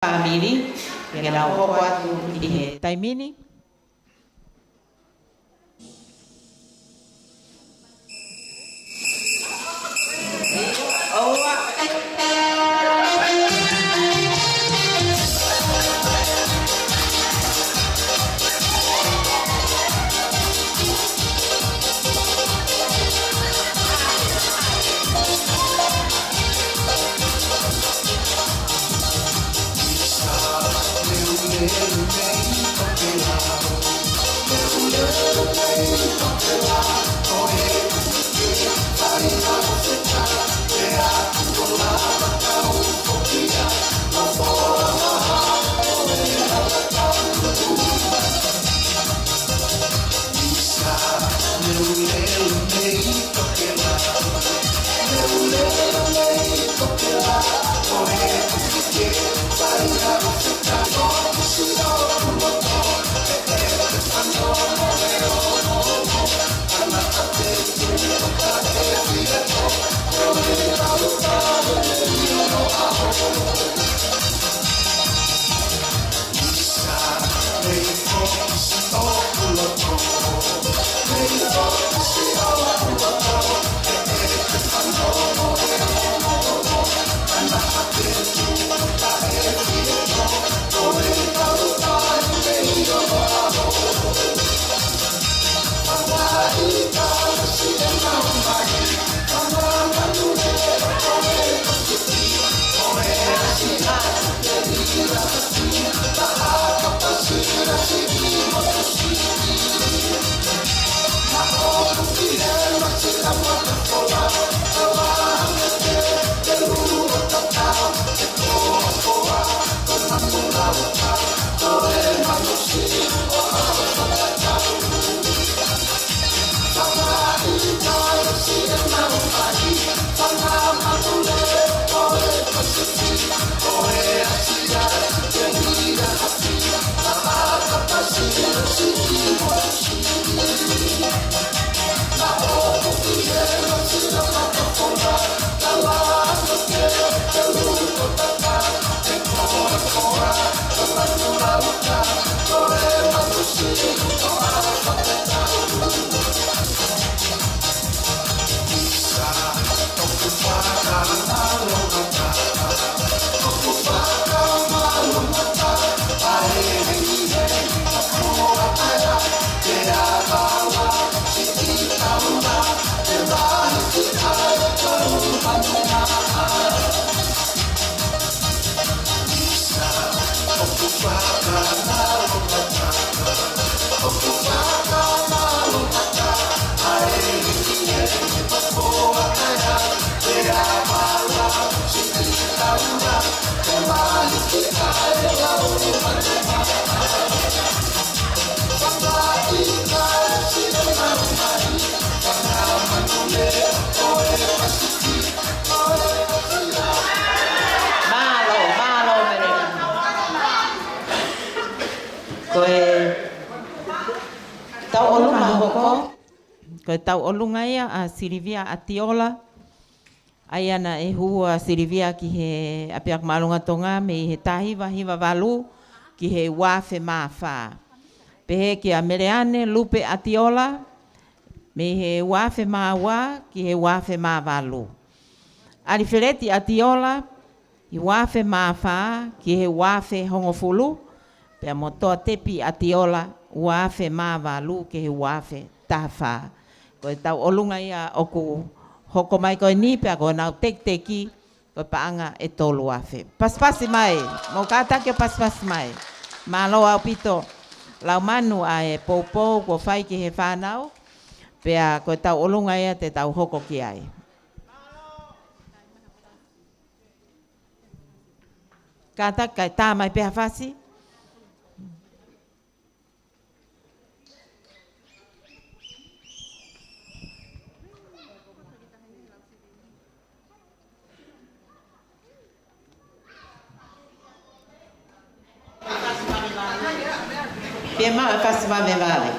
Family, que na hoko atu i he taimini. Ko tau olunga ia a Silvia Atiola. Ai ana e hua Silvia ki he apiak malunga tonga me he tahiwa hiwa walu ki he wafe mawha. Pehe ki a Mereane Lupe Atiola me he wafe mawa ki he wafe mawalu. Arifereti Atiola i wafe mawha ki he wafe hongofulu. Pea motoa tepi Atiola wafe mawalu ki he wafe tafa. Koe tau olunga ia o ku hoko mai koe ni pea koe nau teki koe paanga e tolu afe. Paspasi mai, mo kātake paspasi mai. Malo au pito lau manu a e poupou ko whai ki he whanau pea koe tau olunga ia te tau hoko ki ai. Kātake kai tā mai pea whasi. Pia maa kasi maa me vale.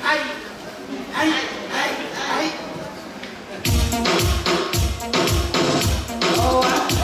Ai, ai, ai, ai. Oa.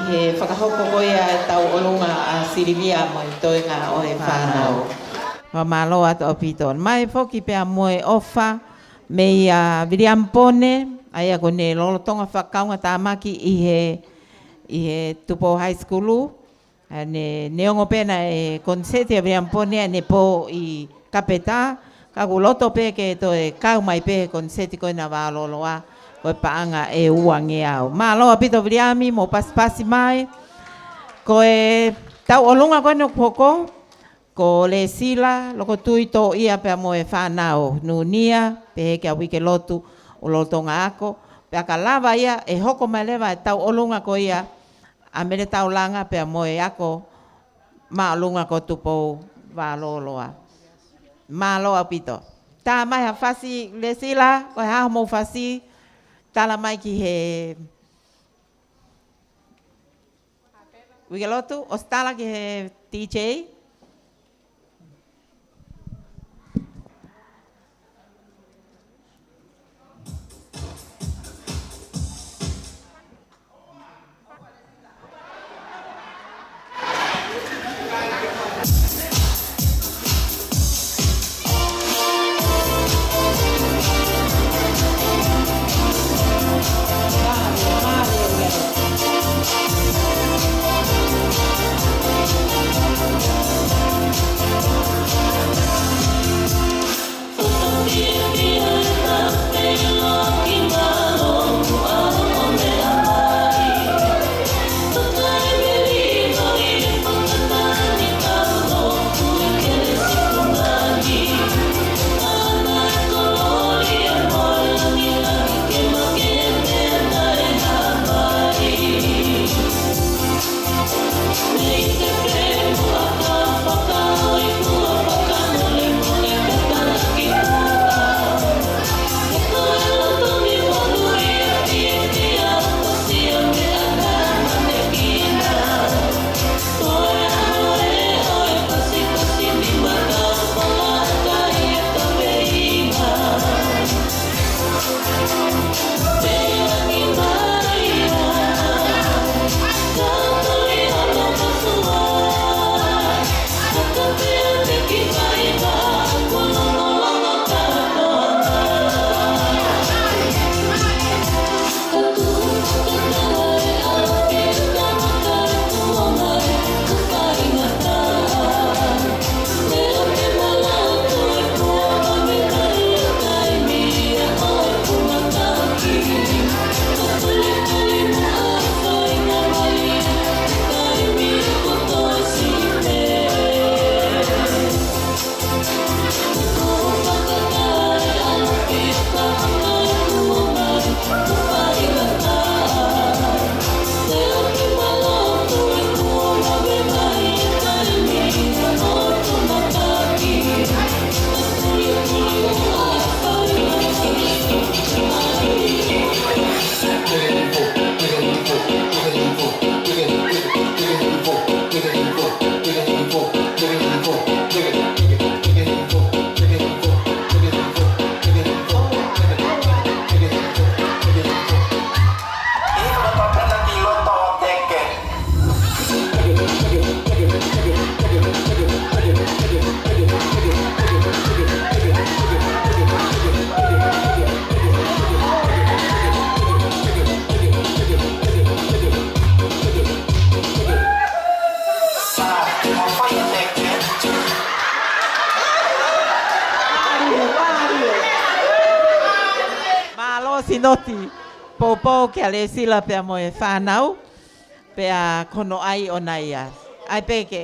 he whakahoko koia e tau olunga a Silivia mo i toinga o e whanau. Wa malo atu o pito. Mai foki pea moe ofa me ia Viriampone ai ako ne lolotonga whakaunga tāmaki i he tupo high schoolu. Ne neongo pena e konseti a Viriampone ne po i kapeta. Kaku loto pe ke to e kau mai pe konseti koe na wāloloa koe paanga e uange au. Malo apito Viriami mo paspasi mai. Koe tau olunga koe no poko. Ko le sila loko tui to ia pe mo e whanau. Nunia pe heke a wike lotu o lotonga ako. Pe aka lava ia e hoko mai lewa e tau olunga ko ia. A mere tau langa pe mo e ako ma olunga ko tupo wāloloa. Malo apito. Tā mai ha fasi le sila, koe haho mo fasi, tala mai ki he Wigelotu, o stala ki he DJ. Sinoti popo ke ale sila pe mo e whanau pe a kono ai o naia. Ai pe ke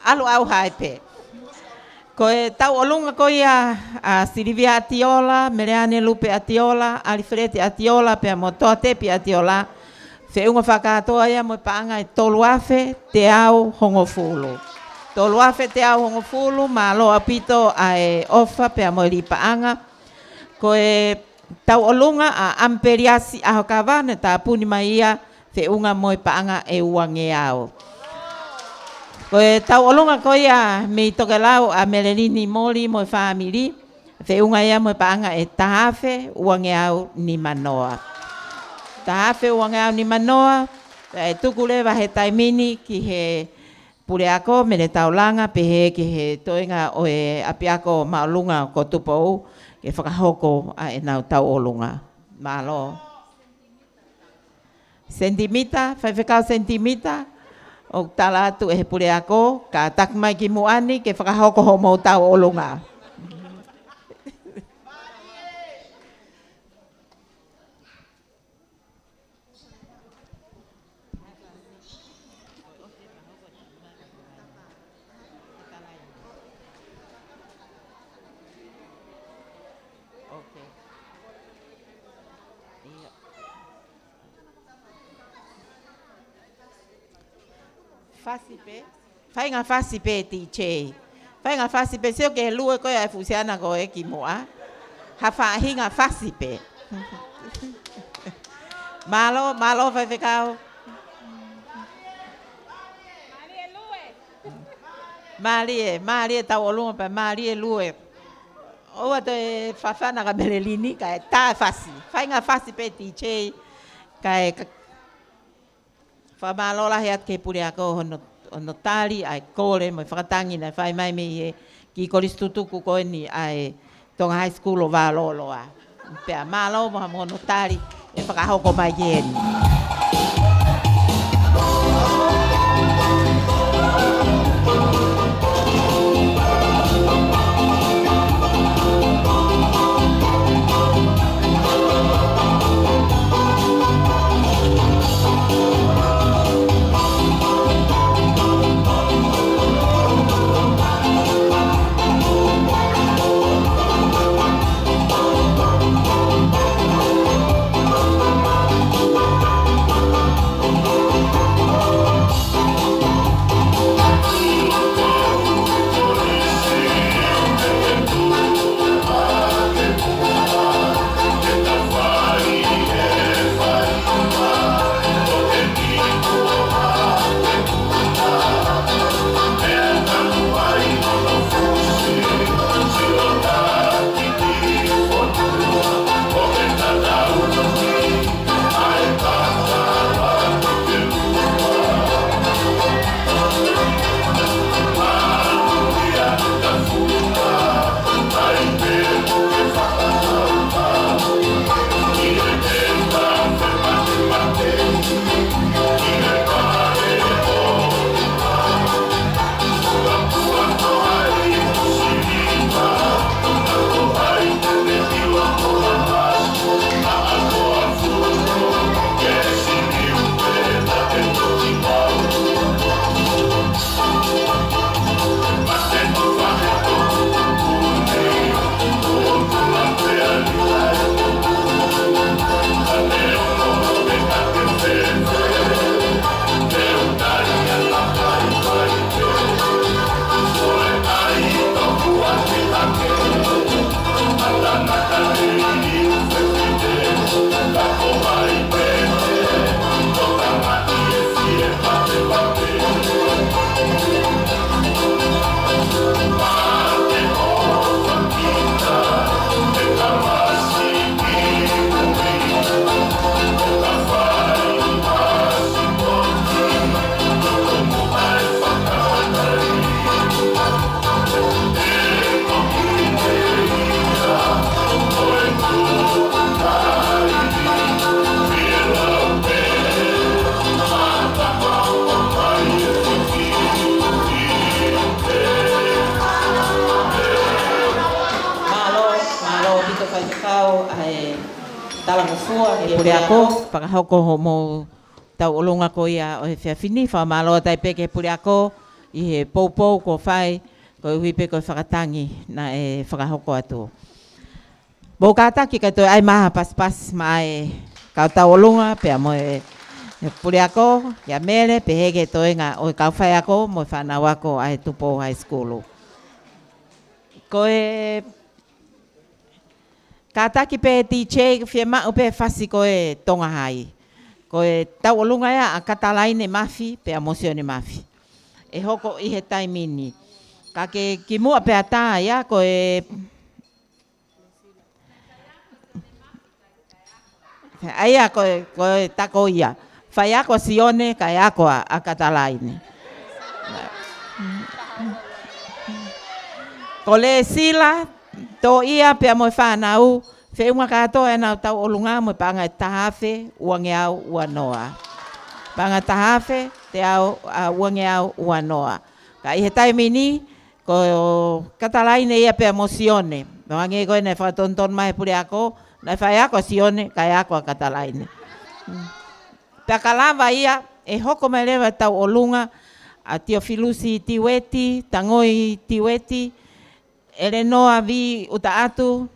alu au hai pe. Ko e tau olunga ko ia a Silivia Atiola, Mereane Lupe Atiola, Alifredi Atiola pe mo toa tepi Atiola. Fe unga whakatoa ia mo paanga e toluafe te au hongofulu. Toluafe te au hongofulu ma lo apito a e ofa pe mo li paanga. Ko e tau olunga a amperiasi a hokawane ta puni mai ia fe unga moi paanga e uange au. Ko e tau olunga ko ia me toke lau a Melenini Moli moi family fe unga ia moi paanga e tahafe uange au ni manoa. Tahafe uange au ni manoa E tuku lewa he taimini ki he pureako me le taulanga pe he ki he toenga o e apiako maulunga ko tupou e whakahoko a e nau tau olunga. Malo. Sentimita, whaiwhekau sentimita, o tala atu e he pureako, ka takmai ki muani ke whakahoko ho mou tau olunga. Fasipe, fai ngā fasipe ti che. Fai ngā fasipe seo ke lue koe ai fusiana ko e ki moa. Ha whaahi ngā fasipe. Malo fai whekau. Marie tau olunga pa Marie lue. Oa to e whawhana ka melelini ka e tā fasi. Fai ngā fasipe ti che ka e whamalola he at ke puri ako hono tari ai kore mo whakatangi na whai mai me he ki koristutuku koe ni ai tonga high school o Wāloloa. Pea malo mo hono tari e whakahoko mai ki eni. Pure ako, whakahoko ho mo tau olonga ko ia o he whiawhini, whamaloa tai peke pure ako, i he poupou ko whai, ko huipe ko whakatangi na e whakahoko atu. Mō kātaki kai toi ai maha pas ma e kau tau olonga, pea mo e pure ako, ia mere, pe hege toi ngā o kau whai ako, mo whanau ako ai tupo high school. Ko e kātaki pe tiche fie mau pe fasi ko e tonga hai. Ko e tau olunga ea a katalaine mafi pe a mosione mafi. E hoko i he taimini. Ka ke ki mua pe a tā ia ko e... Aia ko e tako ia. whai ako sione kai ako a katalaine. Ko le sila, tō ia pia mo whanau, whiunga katoa e nau tau olunga mo panga tahawhe uange au ua noa. Panga tahawhe te au uange au ua noa. Ka i he taimi ni, ko katalaine ia pia mo sione. Wange koe nei whatonton mai puri ako, nei whai ako sione, kai ako a katalaine. Pia kalava ia, e hoko mai lewa tau olunga, a Teofilusi Tiweti, Tangoi Tiweti, Elenoa vi uta atu,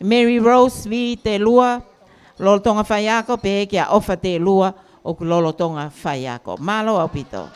Mary Rose vi te lua, lolotonga whai ako, pe heke a ofa te lua, o ku lolotonga whai ako. Malo au pito.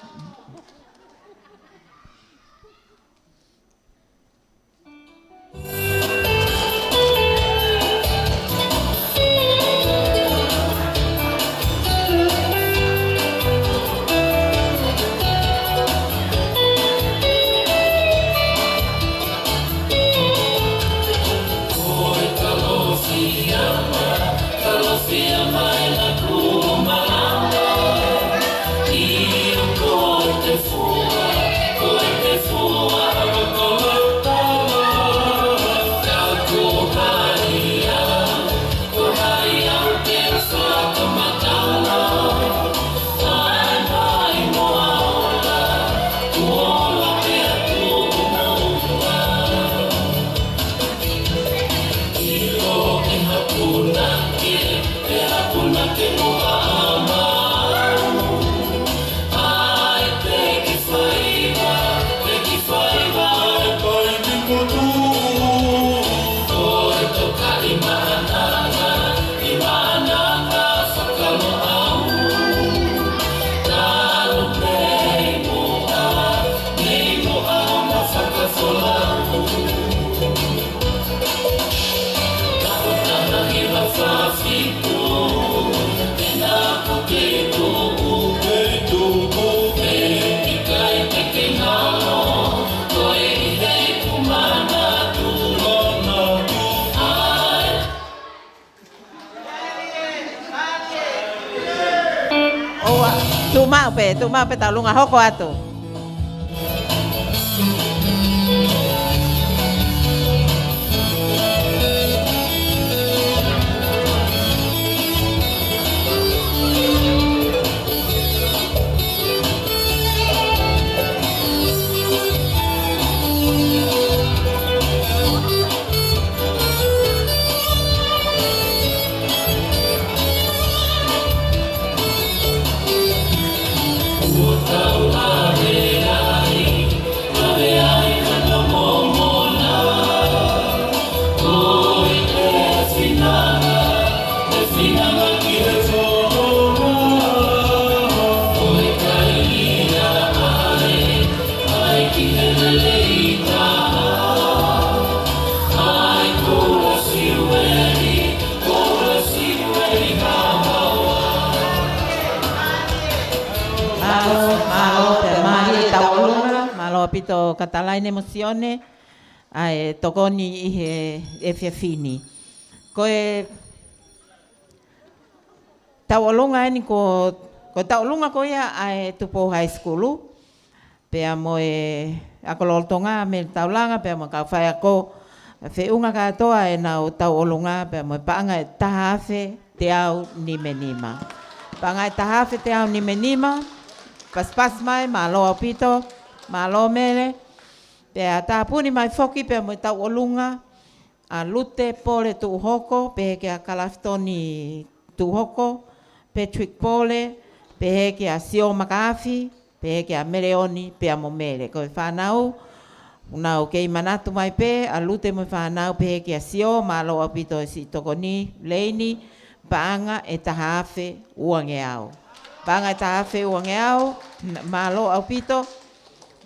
Tu mau pe tau lunga hoko atu. Pito Katalaine Mosione ai tokoni i he fiafini. Koe tauolunga ni ko tauolunga ko ia ai Tupo High School. Pea moe ako loltonga me taulanga pea mo ka whai ako whiunga katoa e nau tauolunga pea moe paanga e tahawhe te au nimenima. Paanga e tahawhe te au nimenima, pas mai ma loa pito, malo mele, pea tāpuni mai whoki pea mo tau olunga, a lute pole tu hoko, pe heke a Kalaftoni tu hoko, Patrick Pole, pe heke a Sio Makaafi, pe heke a Mereoni, pea mo mele. Koe whanau, unau kei manatu mai pe, a lute mo whanau pe heke a Sio, malo apito si tokoni, leini, paanga e tahawhe uange au. Paanga e tahawhe uange au, malo apito,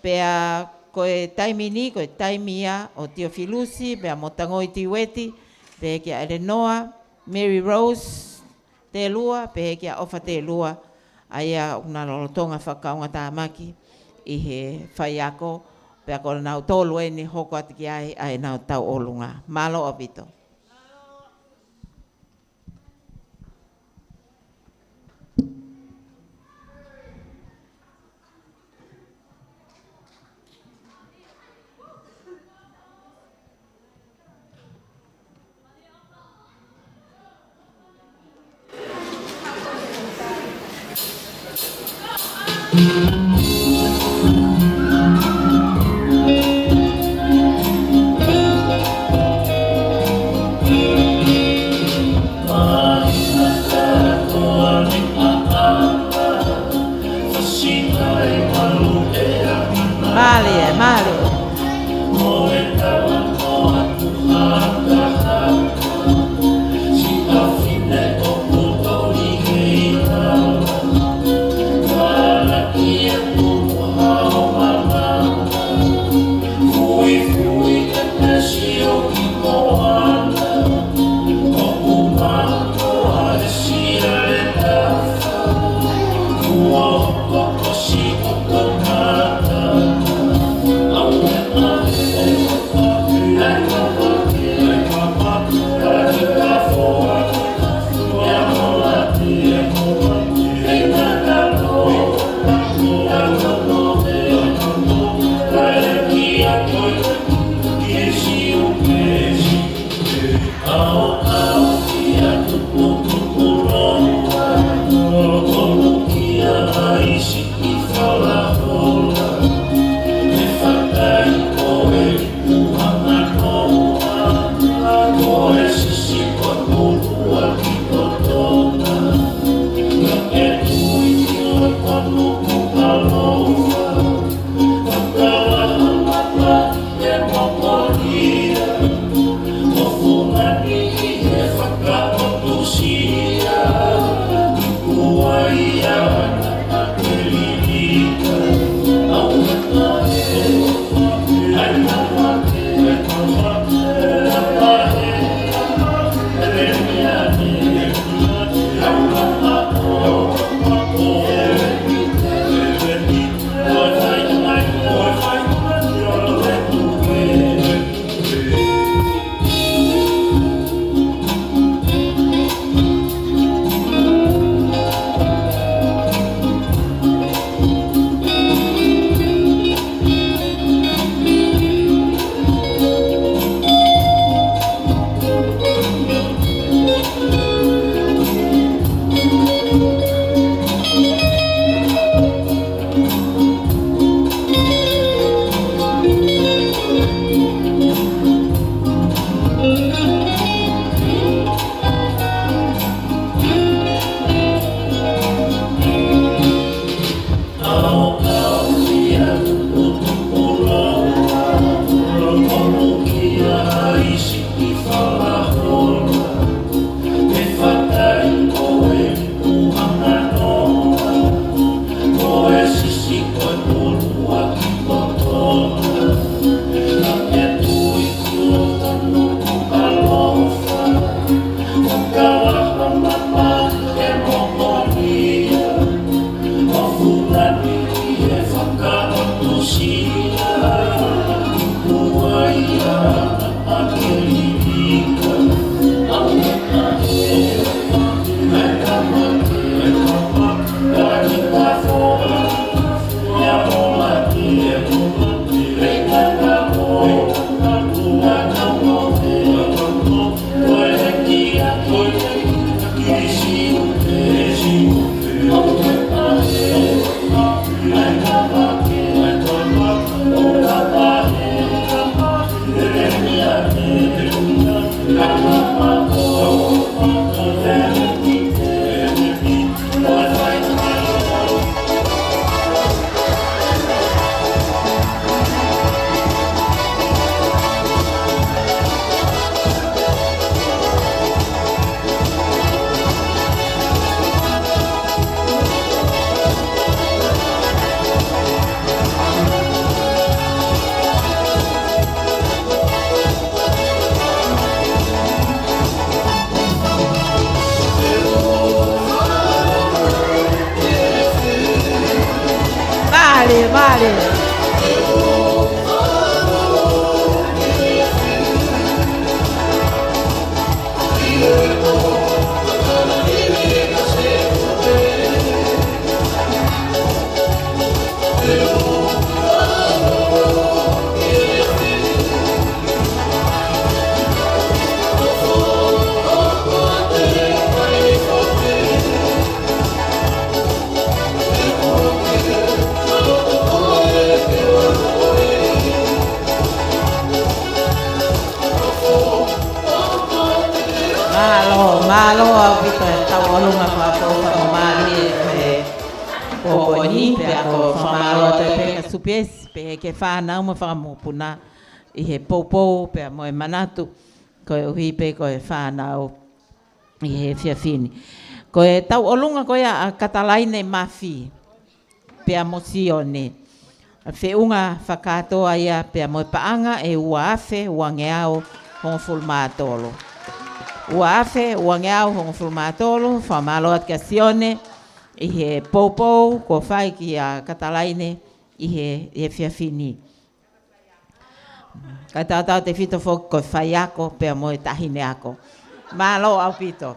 pea koe taimi ni, koe taimi ia o Teofilusi, pea mo Tangoi Tiweti, pe heke a Elenoa, Mary Rose, te lua, pe heke a Ofa te lua, aia una lolotonga whakaunga tāmaki i he whaiako, pea kora nau tōlu e ni hoko atiki ai nau tau olunga. Malo apito. ka supes pe ke whanau ma whakamopuna i he poupou pe mo e manatu ko e uhi pe ko e whanau i he whiawhini. Ko e tau olunga ko ia a katalaine mafi pe a mosione. A whiunga whakatoa ia pe a mo e paanga e ua afe ua ngeao hongo fulmatolo. Ua afe ua ngeao hongo fulmatolo whamaloat ka sione i he poupou ko whai ki a katalaine i he whiawhini. Kai tātau te whito whoki ko whai ako pia mo e tahine ako. Malo au pito.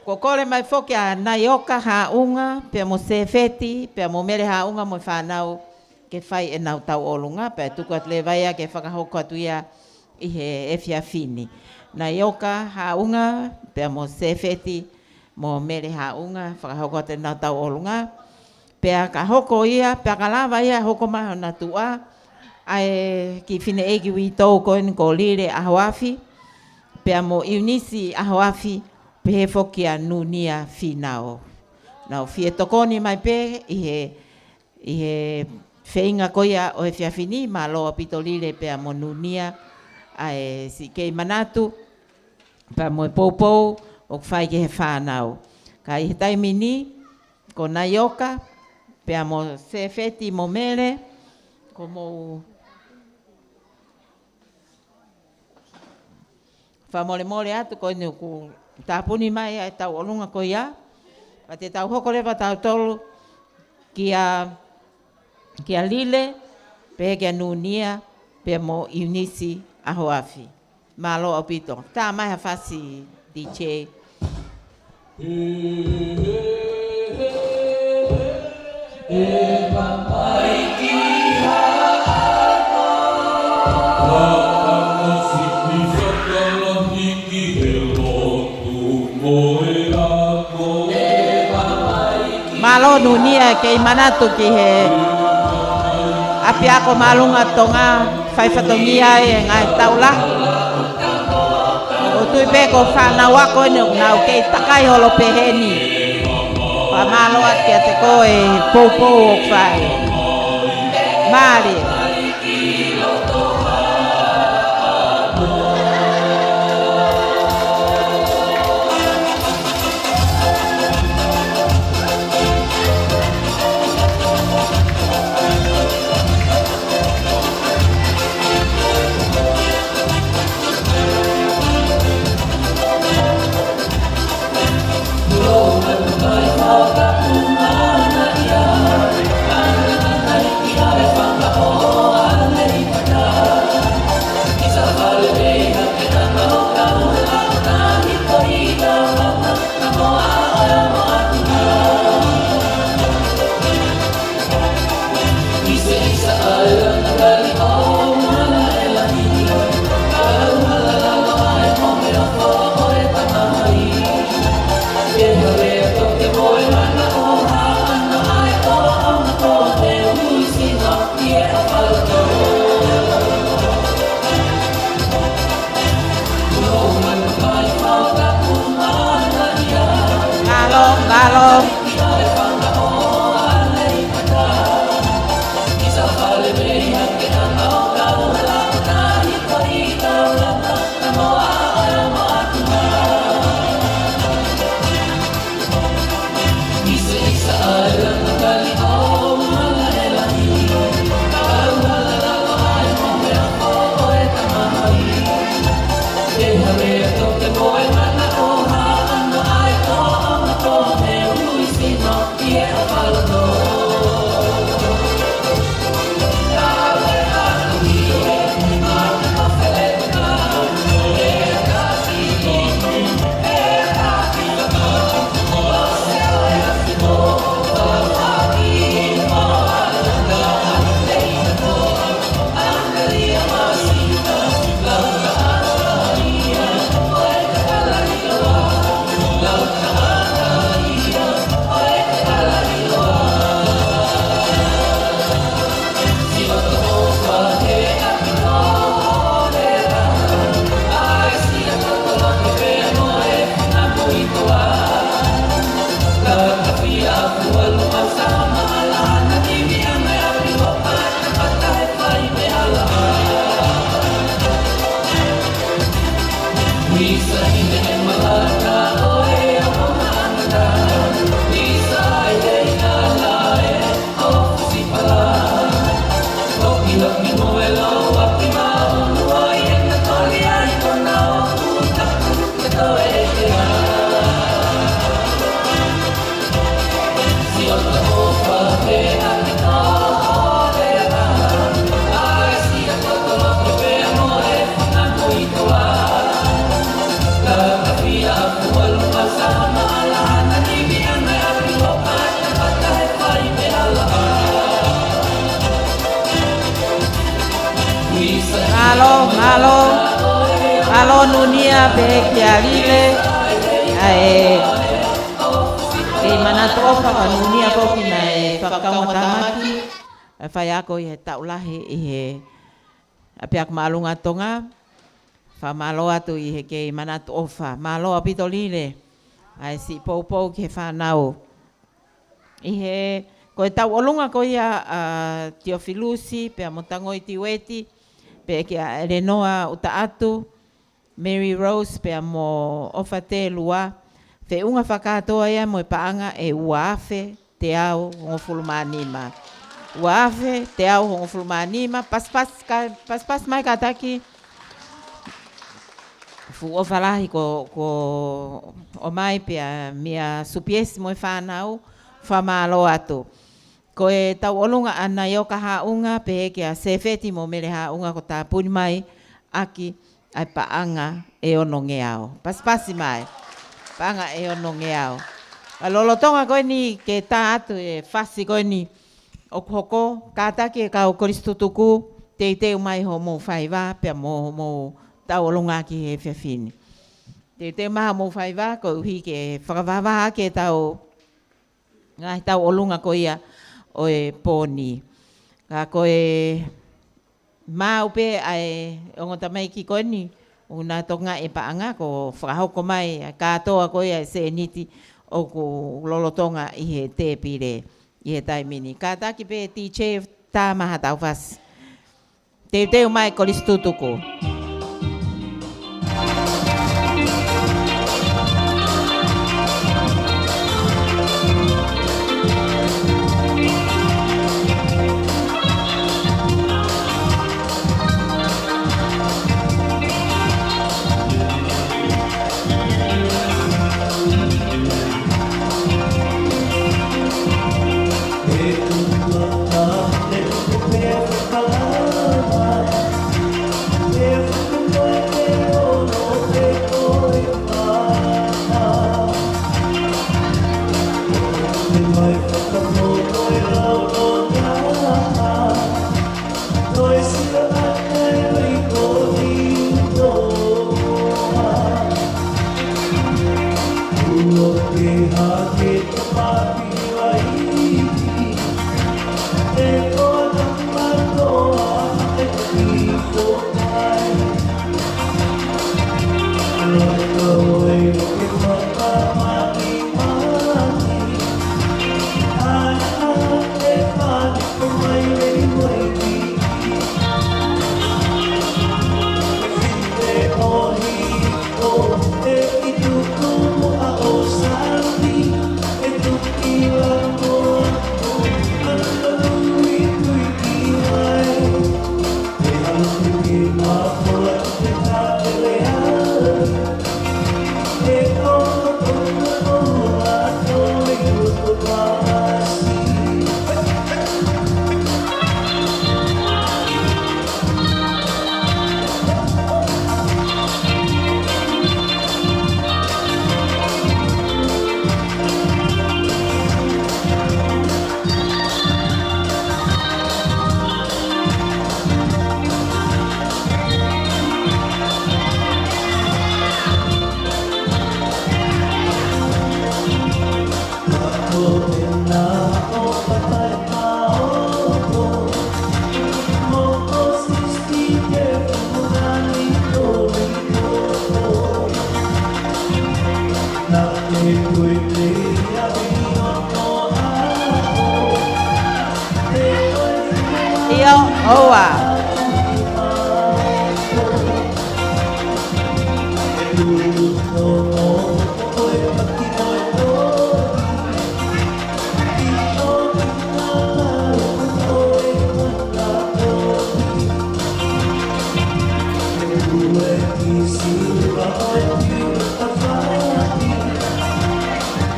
Ko kore mai whoki a naioka haunga pia mo sefeti pia mo mere haunga mo whanau ke whai e nau tau olunga pia tuku at le vaia ke whakahoko atu ia i he whiawhini. Naioka haunga pia mo sefeti mo mere haunga whakahoko atu nau tau olunga. Pea ka hoko ia, pea ka lava ia hoko maho na tua, ai ki whine eki wi tau koen ko lire ahoafi, pea mo iunisi ahoafi, pe he whoki a nunia whinao. Nau fie tokoni mai pe, i he whainga koia o he whiawhini, ma loa pito lire pea mo nunia, ai si kei manatu, pea mo e poupou, o kwhai ki he whanau. Ka i he taimini, ko naioka, pea mo sefeti mo mere, ko mo whamole atu ko inu ku tāpuni mai ai tau olunga ko ia, pa te tau hokorewa tau tolu ki a lile, pe ki a nunia, pea mo iunisi ahoafi. Malo au pito. Tā mai ha whasi DJ. E papai ki ha'ako Wa'aka siki whakalahi ki he lotu moe ako E papai ki Malo nunia ke manatu ki he api ako malunga tonga whai whatongia e ngai taula. O tui pe ko whanau ako ene nau kei takai holo peheni. Pamalo at kia te koe poupou o kwhai. Mari. Oh nunia pe kia lile ai e manatu ofa ka nunia ko kina e whakakaunga tamaki e whai ako i he taulahi i he apeak maalunga tonga wha malo atu i he kei manatu ofa malo apito lile ai si pou ki he whanau i he ko e tau olunga ko ia Teofilusi pe a motango i tiweti pe ke a Renoa uta atu Mary Rose pe a mo ofa te lua fe unga whakatoa ia mo e paanga e uafe te au hongo fulumanima uafe te au hongo fulumanima pas mai kataki fu ofa lahi ko o mai pe a mia supiesi mo e whanau whamalo atu ko e tau olunga ana i o ka haunga pe ke a sefeti mo mele haunga ko tā puni mai aki ai paanga e ono ngeao. Paspasi mai, paanga e ono ngeao. A lolotonga koe ni ke tā atu e whasi koe ni o hoko kātaki e kau koristutuku te mai ho mou whaiwa pe mo tau olunga ki he whiawhini. Te maha mou whaiwa ko uhi ke whakawawaha ke tau ngai tau olunga ko ia o e pōni. Ka koe maupe ai ongota mai ki koe ni una tonga e paanga ko whakahoko mai katoa koe ai se niti o ko lolotonga i he te pire i he taimini. Ka taki pe tiche tā maha tau whasi. Te mai koristutuku.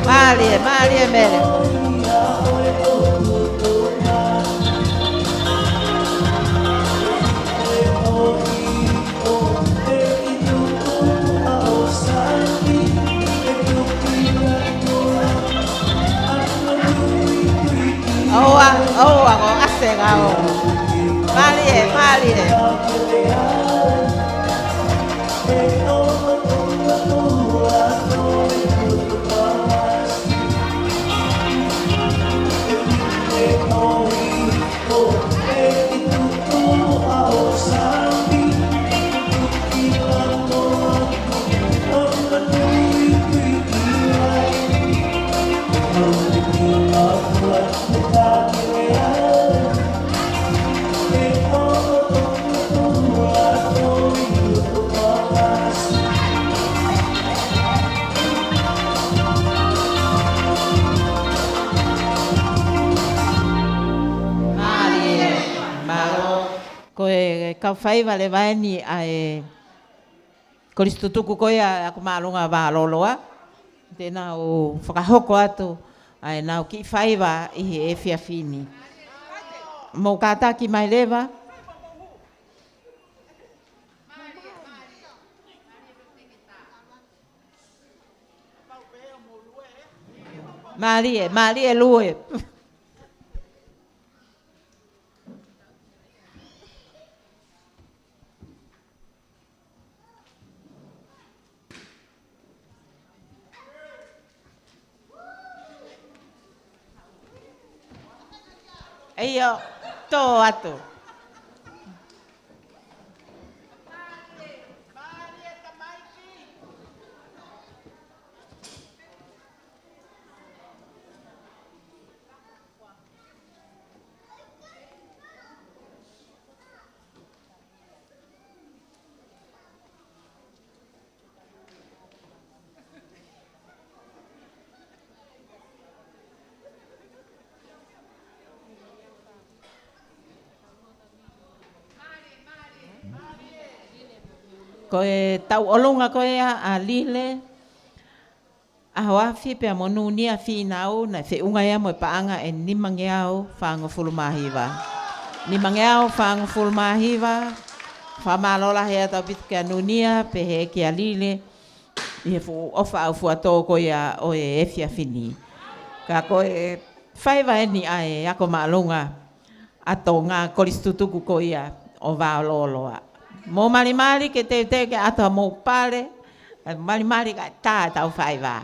Malie. kau whaiva le vaeni ai Koristo tuku koia ako maalunga wa loloa. Tēnā o whakahoko atu ai nau ki whaiva i he e whiawhini. Mō kātaki mai lewa. Marie lue. Eio, tō atu. Ko e tau olonga ko e a lile, a hawafi pe a monu ni a whinau na whiunga ea mo e paanga e nimange au whaanga fulumahiwa. Nimange au whaanga fulumahiwa, whamalola hea tau pitu ke anunia pe he ke a lile, i he ofa au fuato ko ia o e efia whini. Ka ko e whaiva eni ai ako maalunga ato ngā koristutuku ko ia o wāloloa. Mō marimari ke te ke ato mō pare, marimari ka tā tau whaiva.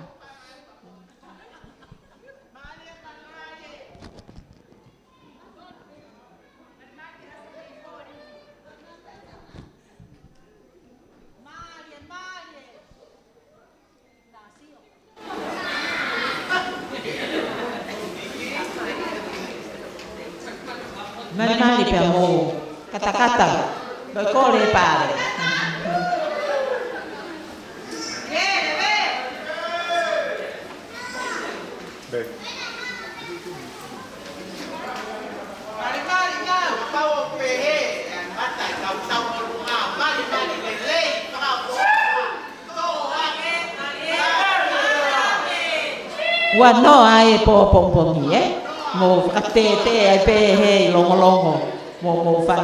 Marimari pia mō kata-kata. Kore pare. Wa no ai po pompomi mo ate ai pe he longo mo fa.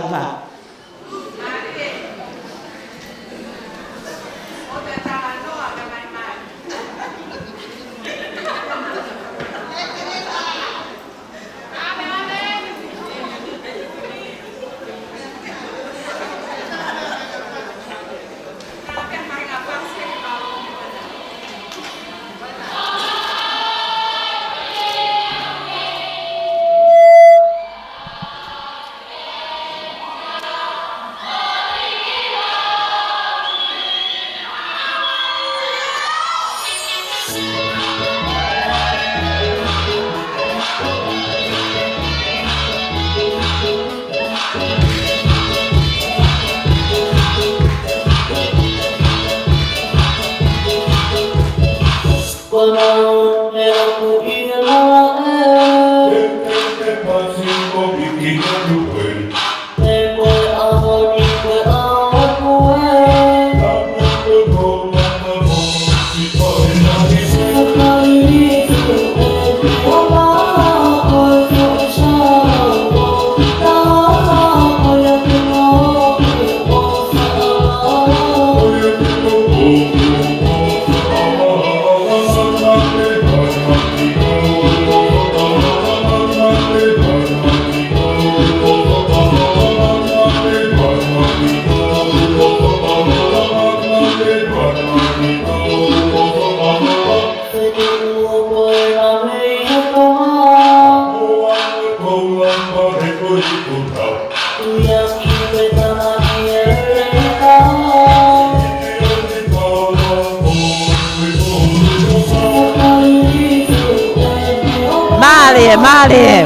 Male.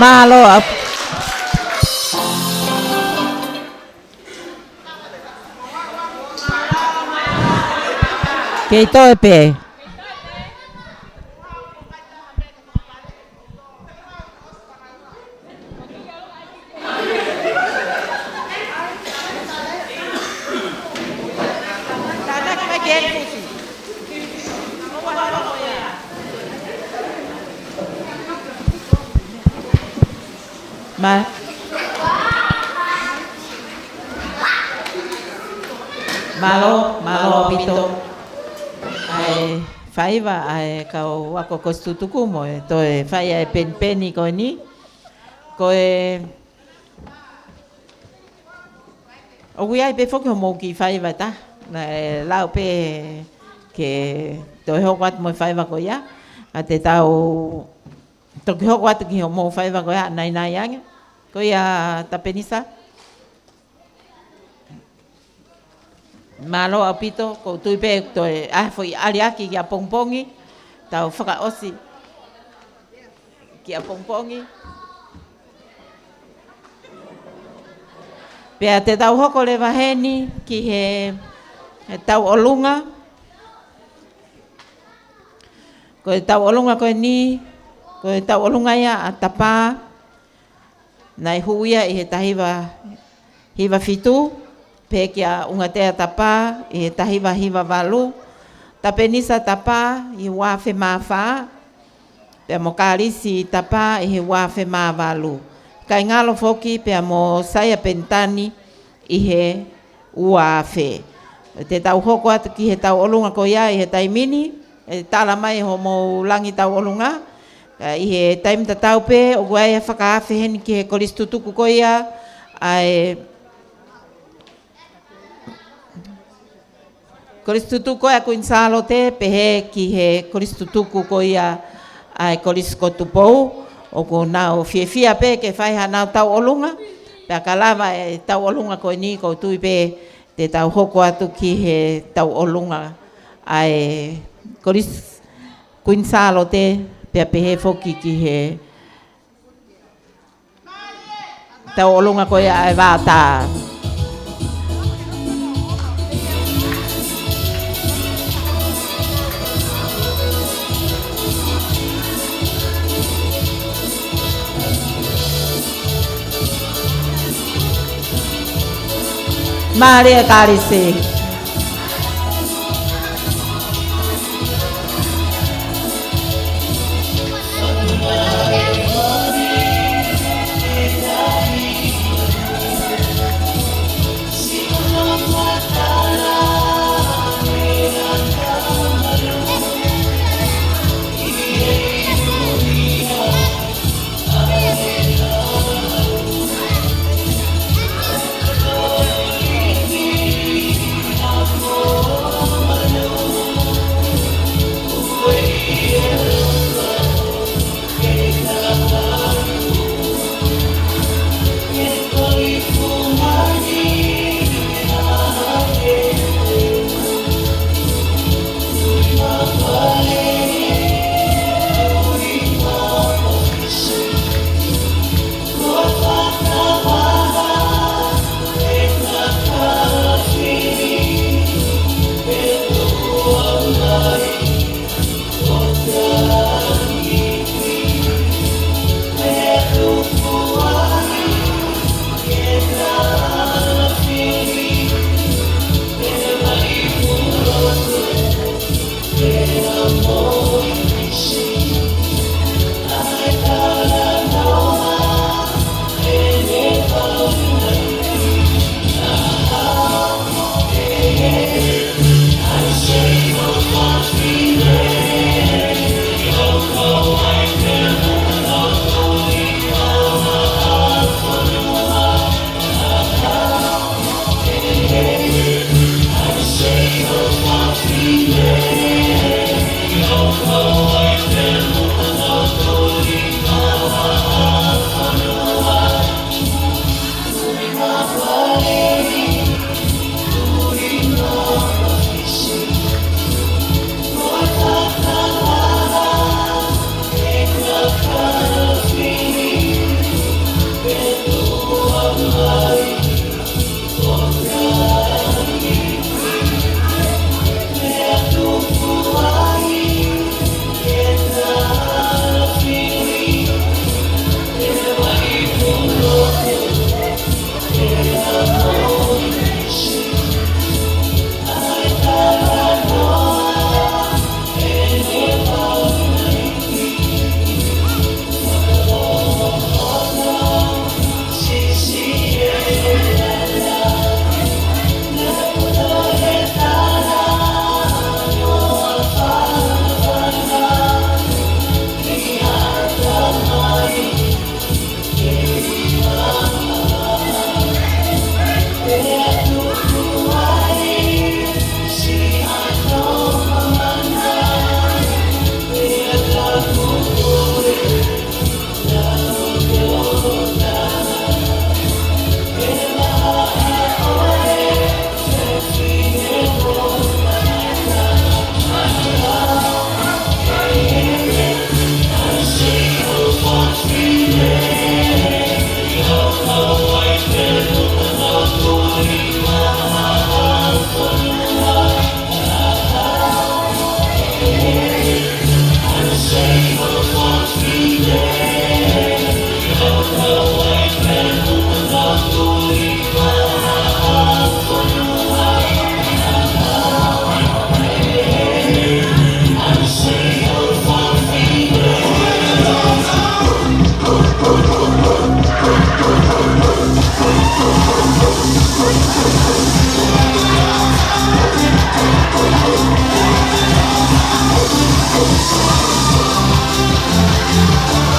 Malo. Kei toi pe. Malo pito. Ai faiva ai kau wako kostutuku mo to e fai e penpeni ko ni. Ko e o ai pe foki mo ki faiva ta. Na lau pe ke to ho wat mo faiva ko ya. Ate tau to ki ho wat ki mo faiva ko ya nai yang. Ko ya tapenisa. Malo apito ko tuipe to foi aliaki ki apongpongi tau whaka osi ki apongpongi pea te tau hoko le waheni ki he tau olunga ko tau olunga ko ni ko tau olunga ia atapa nai huia i he hiva fitu pekia unga tea tapa e tahiwa hiwa walu tapenisa tapa i wafe mafa pe mo kalisi tapa i wafe ma walu kai ngalo foki pe mo saya pentani i he wafe te tau hoko atu ki he tau olunga ko ia i he taimini e tala mai ho mo langi tau olunga i he taim tatau pe o guai whakaafe heni ki he koristutuku ko ia ai koristutuku e kuin salo te pehe ki he koristutuku ko ia ai koriskotupou o ko nao fia pe ke fai hanau tau olunga pe kalava e tau olunga ko ni ko tui pe te tau hoko atu ki he tau olunga ai koris kuin salo te pe pehe foki ki he tau olunga ko ia ai vata Maria Carice.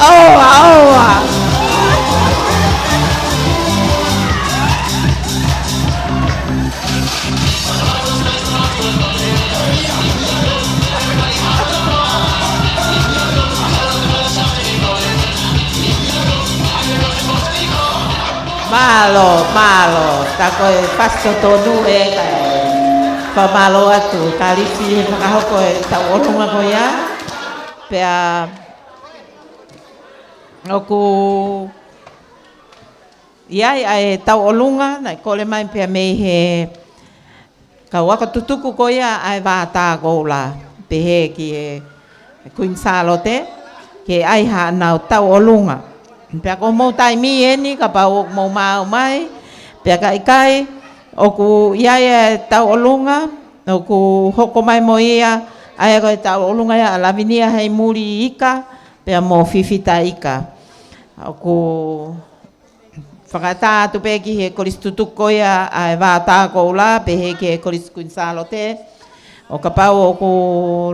Oa. Malo, tako e pasto tonu e pa malo atu kalisi whakahoko e tau olunga ko ia pea oku iai ai tau olunga na kole mai pea mei he ka waka tutuku ko ia ai wata goula pehe ki e Queen Salote ke ai ha nau tau olunga pea ko mau tai mi eni ka pa o mau mau mai pea kai oku ia tau olunga oku hoko mai mo ia ai ko tau olunga ia lavinia hei muri ika pea mo fifita ika oku whakata atu pe ki he koris tutuko ia ai wata ko la pe he ke koris Queen Salote o ka pau oku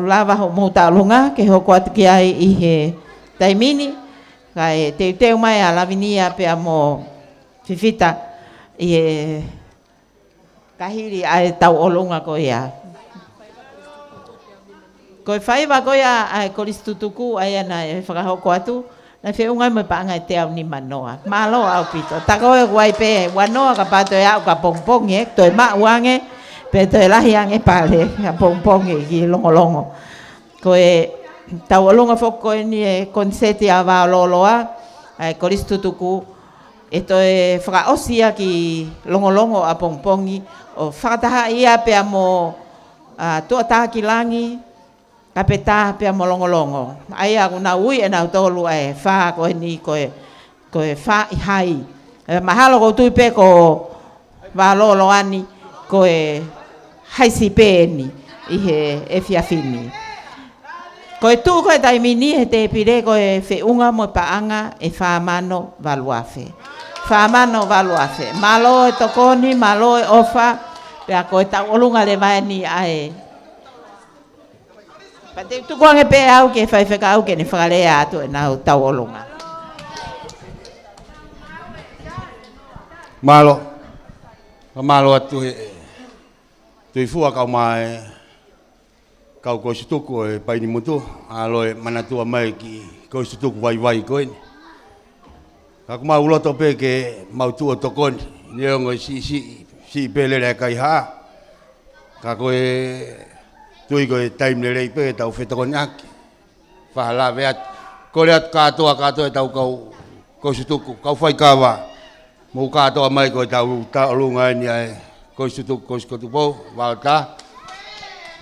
lava ho mau tau olunga ke hoko atu ki ai i he taimini kai teu mai a lavinia pe mo fifita e kahiri ai tau olunga ko ia ko fai va ko ia ai koris tutuku ai na e whakahoko atu na fe unga me pa ngai te au ni manoa malo au pito ta ko e wai pe wanoa ka pato e au ka pongpong e to e ma wange pe to e lahi ange pale ka pongpong e ki longo ko e tau olunga foko ni e konseti a wa loloa ai koris tutuku e to e whakaosia ki longolongo a pongpongi o whakataha ia pe mo tuataha ki langi ka peta pe mo longolongo ai a una ui e na tolu e fa ko ni ko e fa i hai mahalo ko tu pe ko wa loloani ko e haisi pe ni i he e fiafini ko e tu ko e taimini he te pire ko e whiunga mo paanga e whamano valuafe. Whamano valuafe. Malo e tokoni, malo e ofa, pea ko e tau olunga le vai ni ae. Pa te tukuange pe au ke whaiwheka au ke ne whakalea atu e nau tau olunga. Malo atu he tui fua kau mai kau ko situku e pai ni mutu aloe manatua mai ki ko situku vai koin ka kuma uloto pe ke mau tu tokon ni ngo si pele le kai ha ka ko e tui ko time le pe tau fetokon ak fa la veat ko le ka to e tau ko situku kau fai kawa mo ka to mai ko tau ta lunga ni ai ko situku ko po valta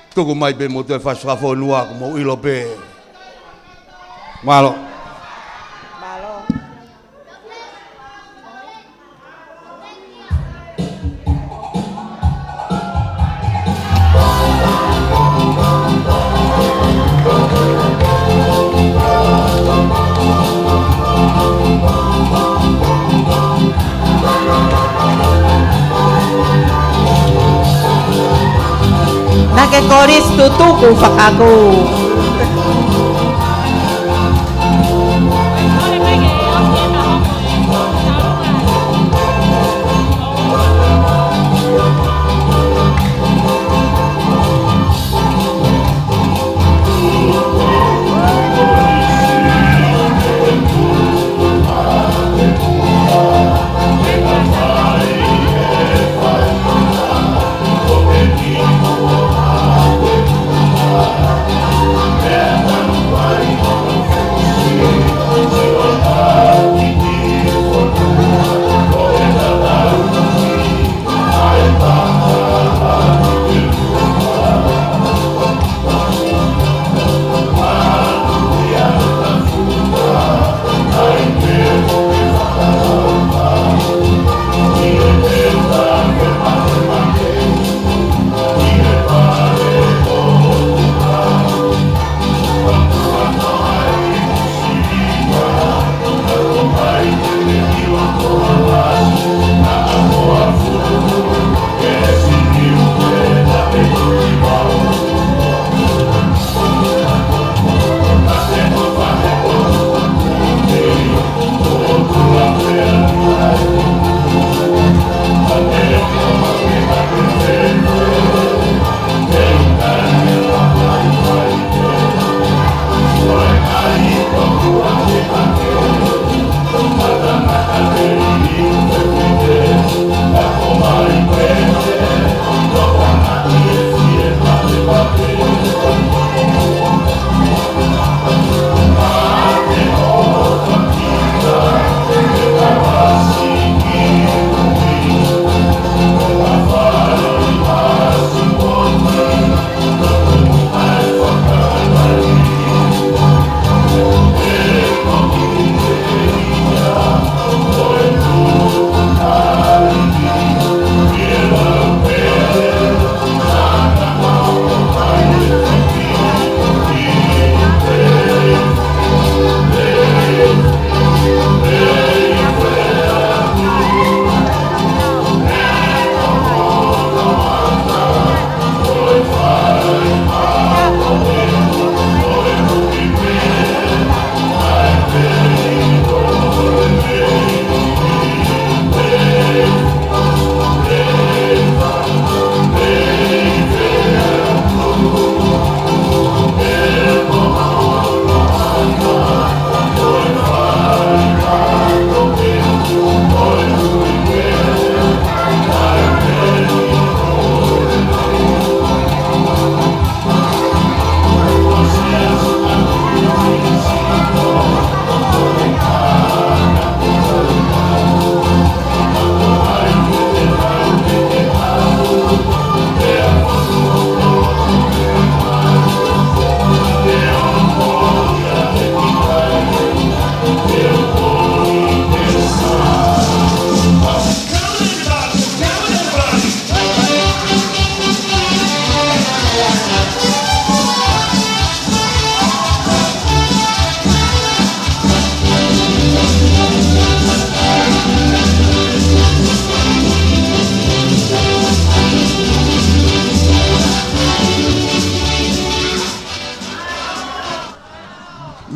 tuku mai pe mo te whaswhafo nua ko mo ilo pe malo Nake koris tutuku whakaku. Yeah.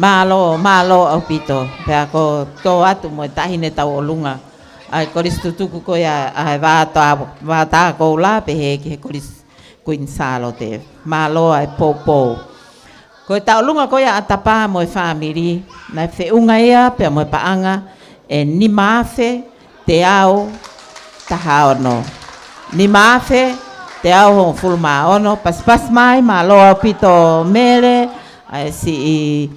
Malo au pito. Pea ko tō atu mo tahine tau o lunga. Ai koris tutuku ko ia ai vāta ko la pe he ki he koris kuin salo te. Malo ai popo. Ko tau lunga ko ia atapa mo e family. Nai whiunga ia pea mo e paanga. E ni mafe te au taha ono. Ni mafe te au hong fulma ono. Pas mai malo au pito mele. Ai si i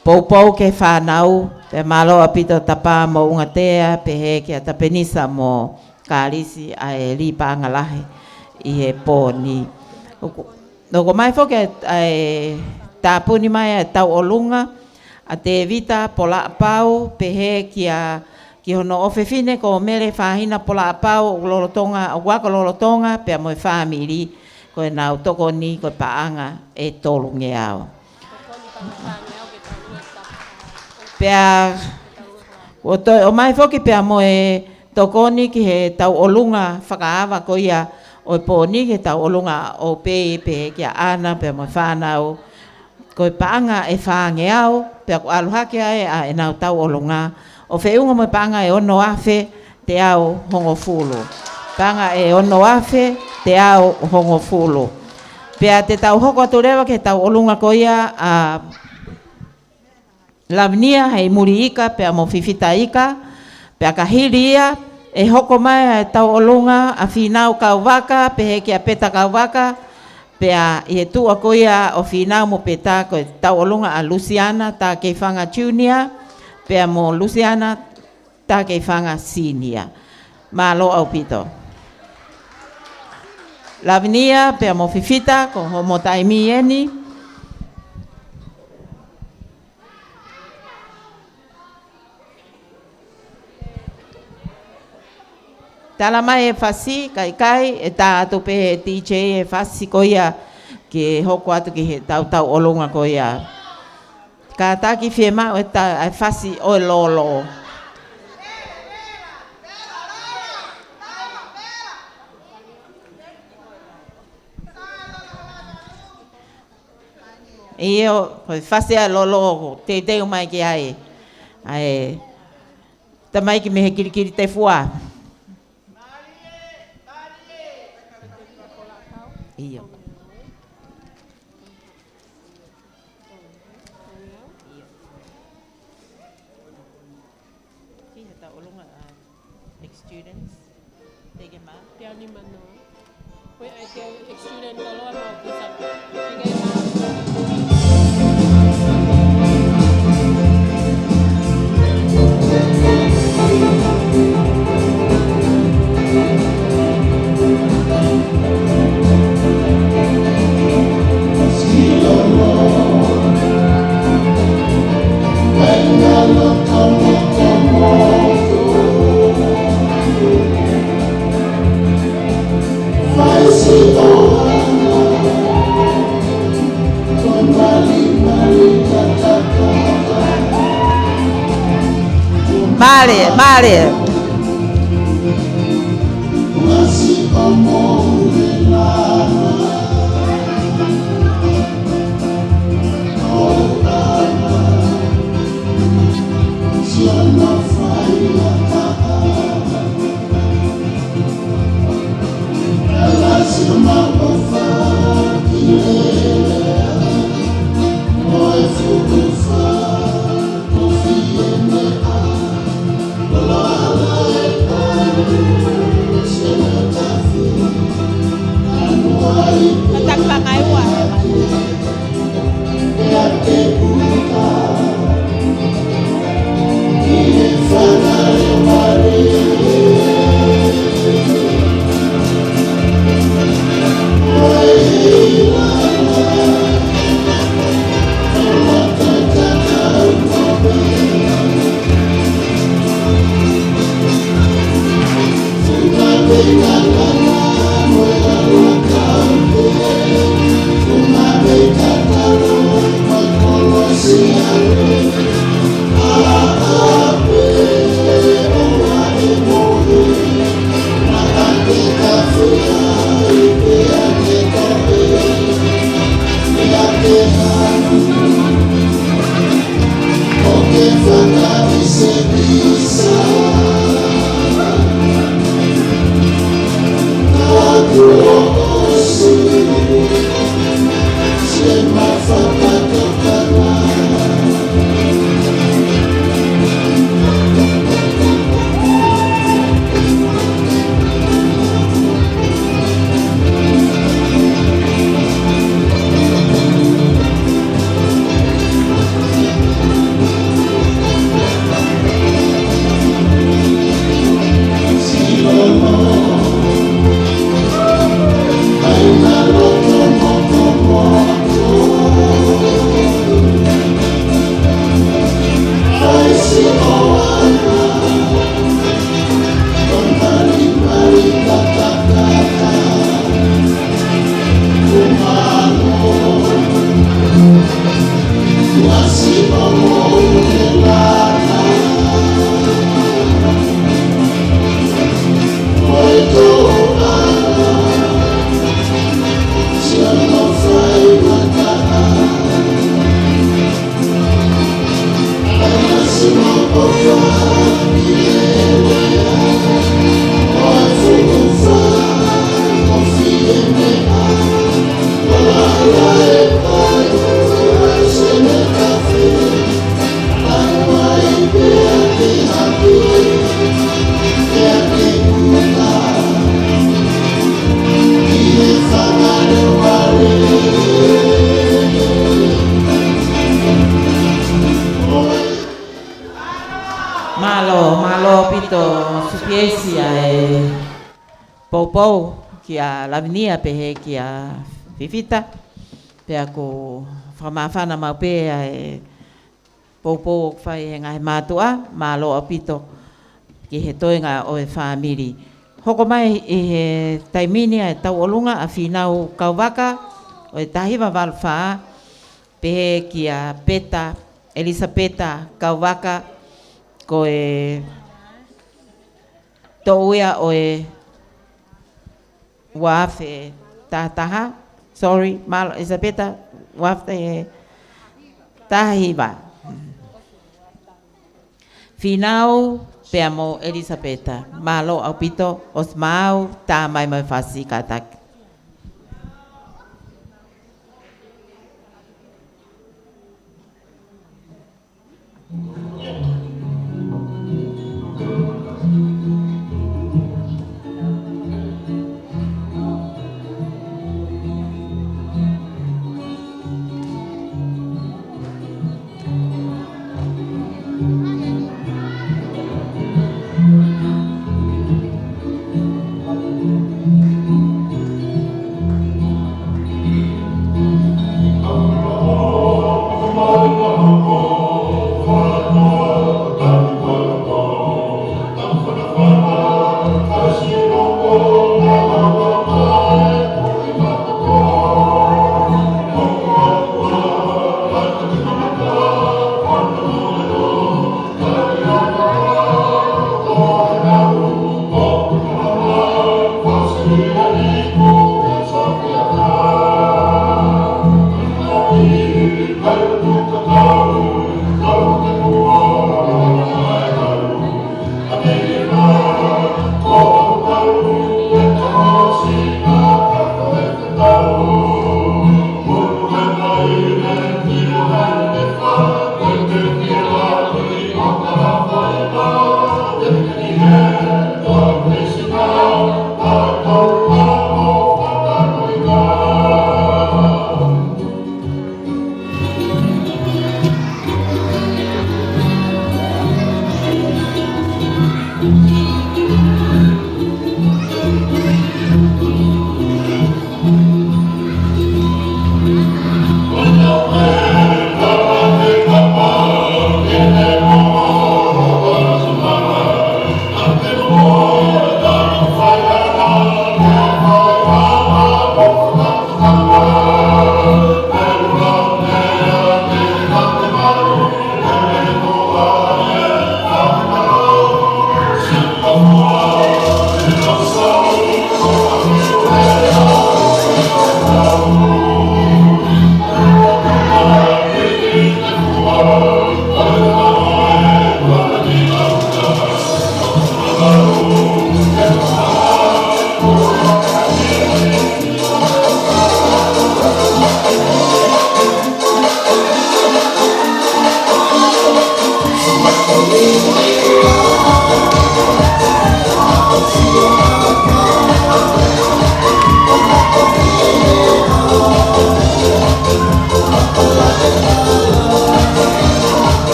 poupou ke whanau. Pe malo apito tapa mo unga tea, pe he ke ata penisa mo kālisi a e li pāngalahe i he pōni. Noko mai fo ke tāpuni mai e tau o lunga, a te vita pola apau, pe he ki hono ofefine ko mere whahina pola apau, lolotonga, waka lolotonga, pe a moe whamiri, ko e nau toko ni, ko e paanga e tolunge au. Pea, o mai foki pea mo e tokoni ki he tau olunga whakaawa ko ia o e pōni he tau olunga o pe ki a ana pea mo e whanau. Ko e paanga e whange au, pea ko aluhake ai a e nau tau olunga. O whiunga mo e paanga e ono afe te au hongo fulu. Paanga e ono afe te au hongo fulu. Pea te tau hoko atu rewa ke tau olunga ko ia a Lavnia hei muri ika, pea mo fifita ika, pea kahiri ia, e hoko mai e tau olunga, a whinau kau waka, pe he ki a peta kau waka, pea i he tua ko ia o whinau mo peta ko e tau olunga a Luciana, tā kei whanga junior, pea mo Luciana, tā kei whanga senior. Malo au pito. Lavnia, pea mo fifita, ko homo taimi eni, tala mai e whasi, kai, e tā atu pe he DJ e whasi ko ia, ke hoko atu ki he tau olunga ko ia. Ka tā ki whie mau e tā e whasi o e lolo. Io, ko e whasi a lolo, te teo mai ki ai. Ai, ta mai ki me he kirikiri te fua. Iyo. Kita tahu ulung ex-students, tiga mah. Tiada ni mana. Kau ex-student kalau mau bisa tiga mah. Mare. Thank you. Malo pito supiesia Poupou kia Lavinia pehe kia Fifita pe ako whamawhana mau pe Poupou whai ngai mātua malo pito ki he toenga o e whamiri. Hoko mai he taimini tau olunga a whinau kauwaka o e tahiwa walwha pehe kia Peta Elisabeta kauwaka ko e toia o e wafe tataha, sorry, malo Elisabeta wafe tahiwa. Finau peamo Elisabeta, malo au pito osmau ta mai mai fasi katak.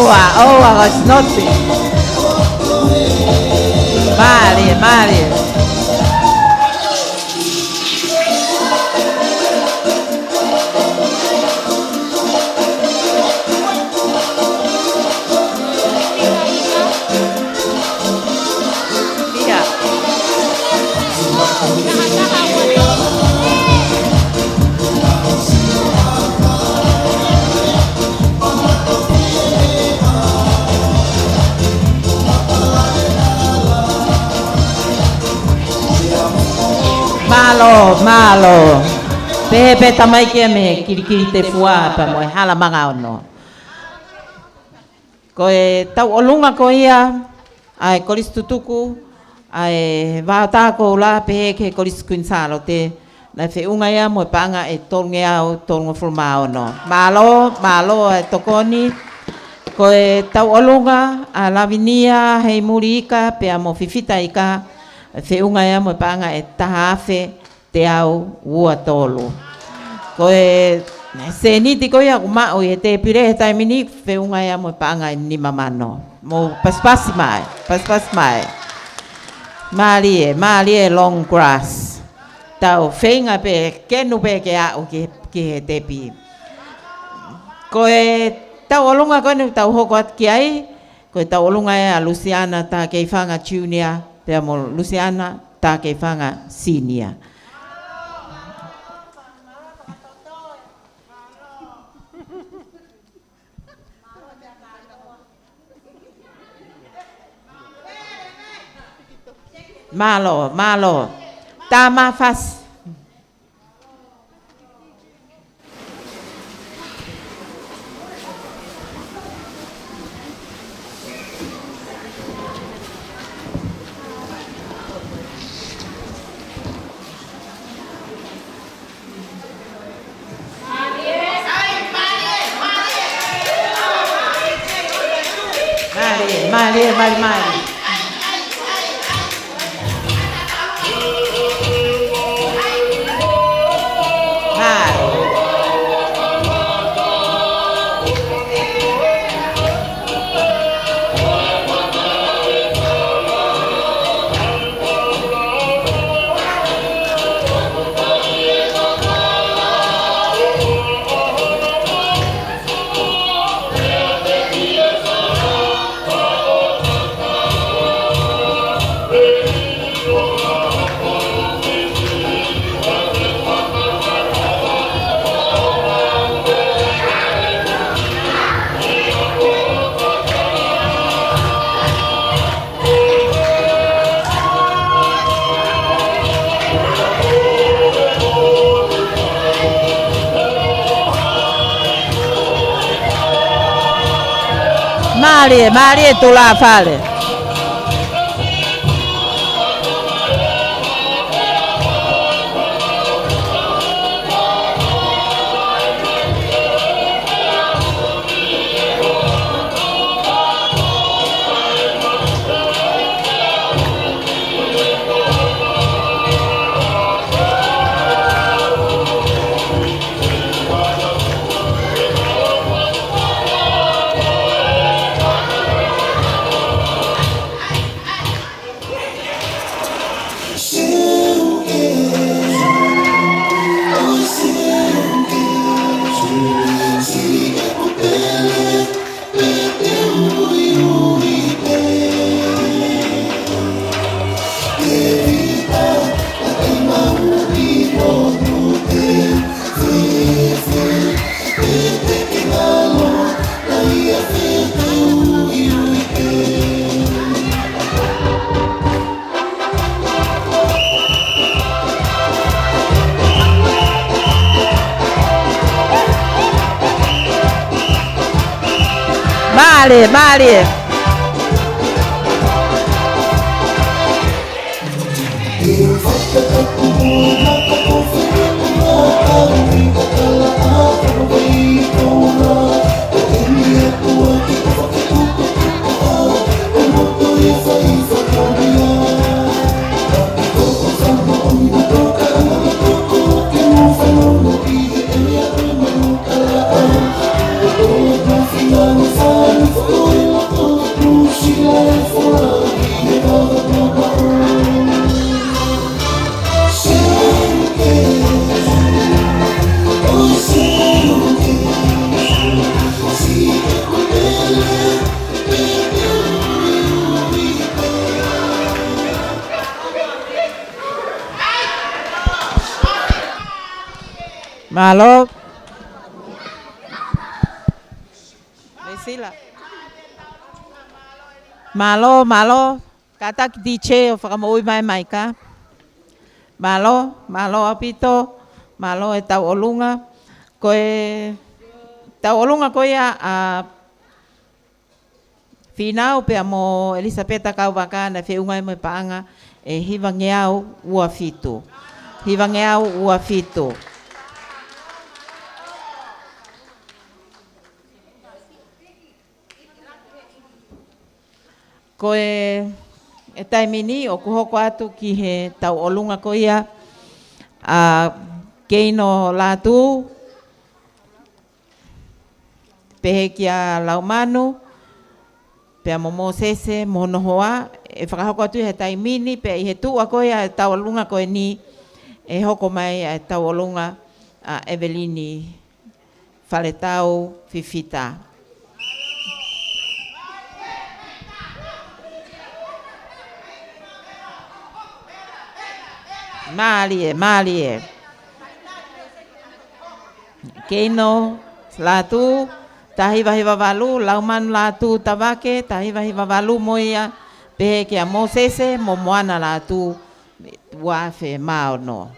oa gasnoti. Malie. Malo. Pepe tamai kia me kirikiri te fua pa mo hala manga ono. Ko e tau olunga ko ia ai kolis tutuku ai vata ko la pe ke kolis kuinsalo te na fe unga ia mo panga e tonge au tongo forma ono. Malo e tokoni ko e tau olunga a lavinia hei murika pe amo fifita ika fe unga ia mo panga e tahafe te au ua tolu. Ko e se niti ko ia kuma o e te pire tai mini fe unga ia mo panga ni mamano. Mo paspas mai. Malie long grass. Tau feinga pe kenu pe ke au ke te pi. Ko e tau olunga ko ni tau hoko at ki ai. Ko e tau olunga e a Luciana ta ke fanga junior pe amo Luciana ta ke fanga senior. Malo. Tama fas. Mali. Marie tu la fale. Marie. Oh, Malo. Sila. Malo. Kata ki diche o whakamoui mai ka. Malo apito. Malo e tau olunga. Tau olunga koe a whinau pia mo Elisabeta Kauwaka na whiungai mo paanga e hiwangeau ua fitu. Koe e taimini o kuhoko atu ki he tau olunga koia a keino lātu pehe kia laumanu pea mo sese mo nohoa e whakahoko atu he taimini pea i he tua koia e tau olunga koe ni e hoko mai e tau olunga a Evelini Faletau Fifita. Malie. Keino lātu, tahiwa walu, lauman lātu tawake, tahiwa walu moia, pehe kia mosese, mo moana lātu, wafe mao no.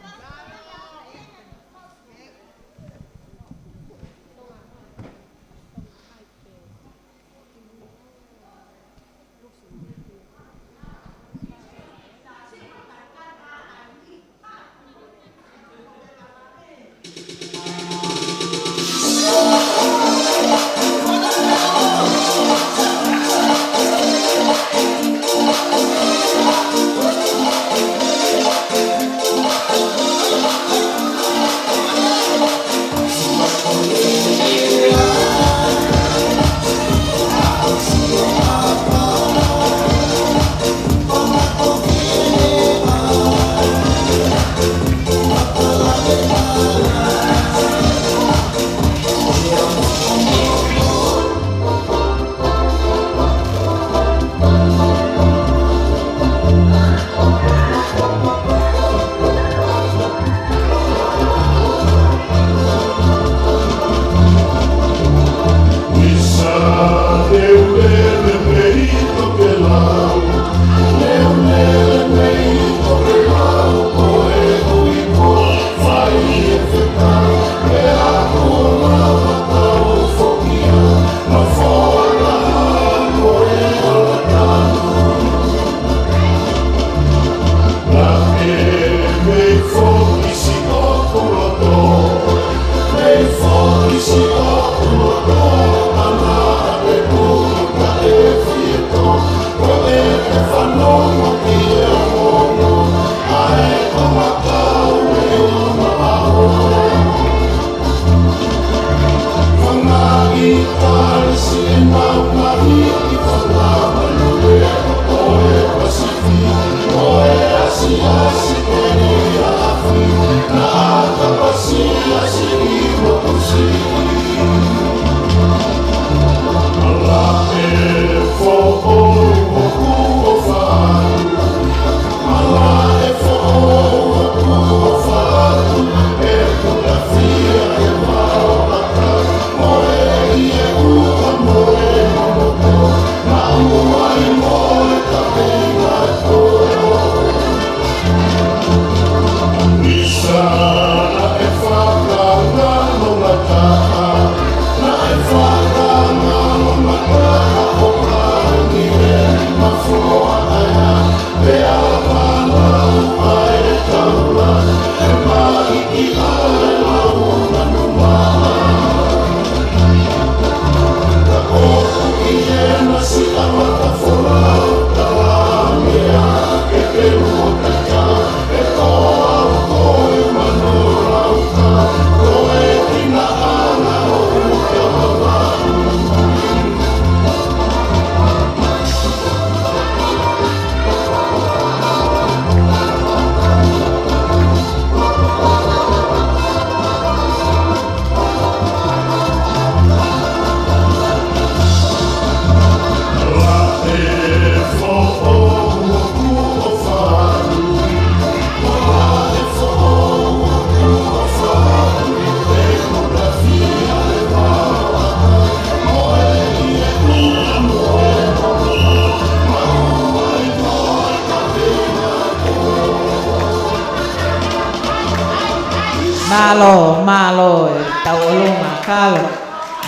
Malo e tau olunga kalo.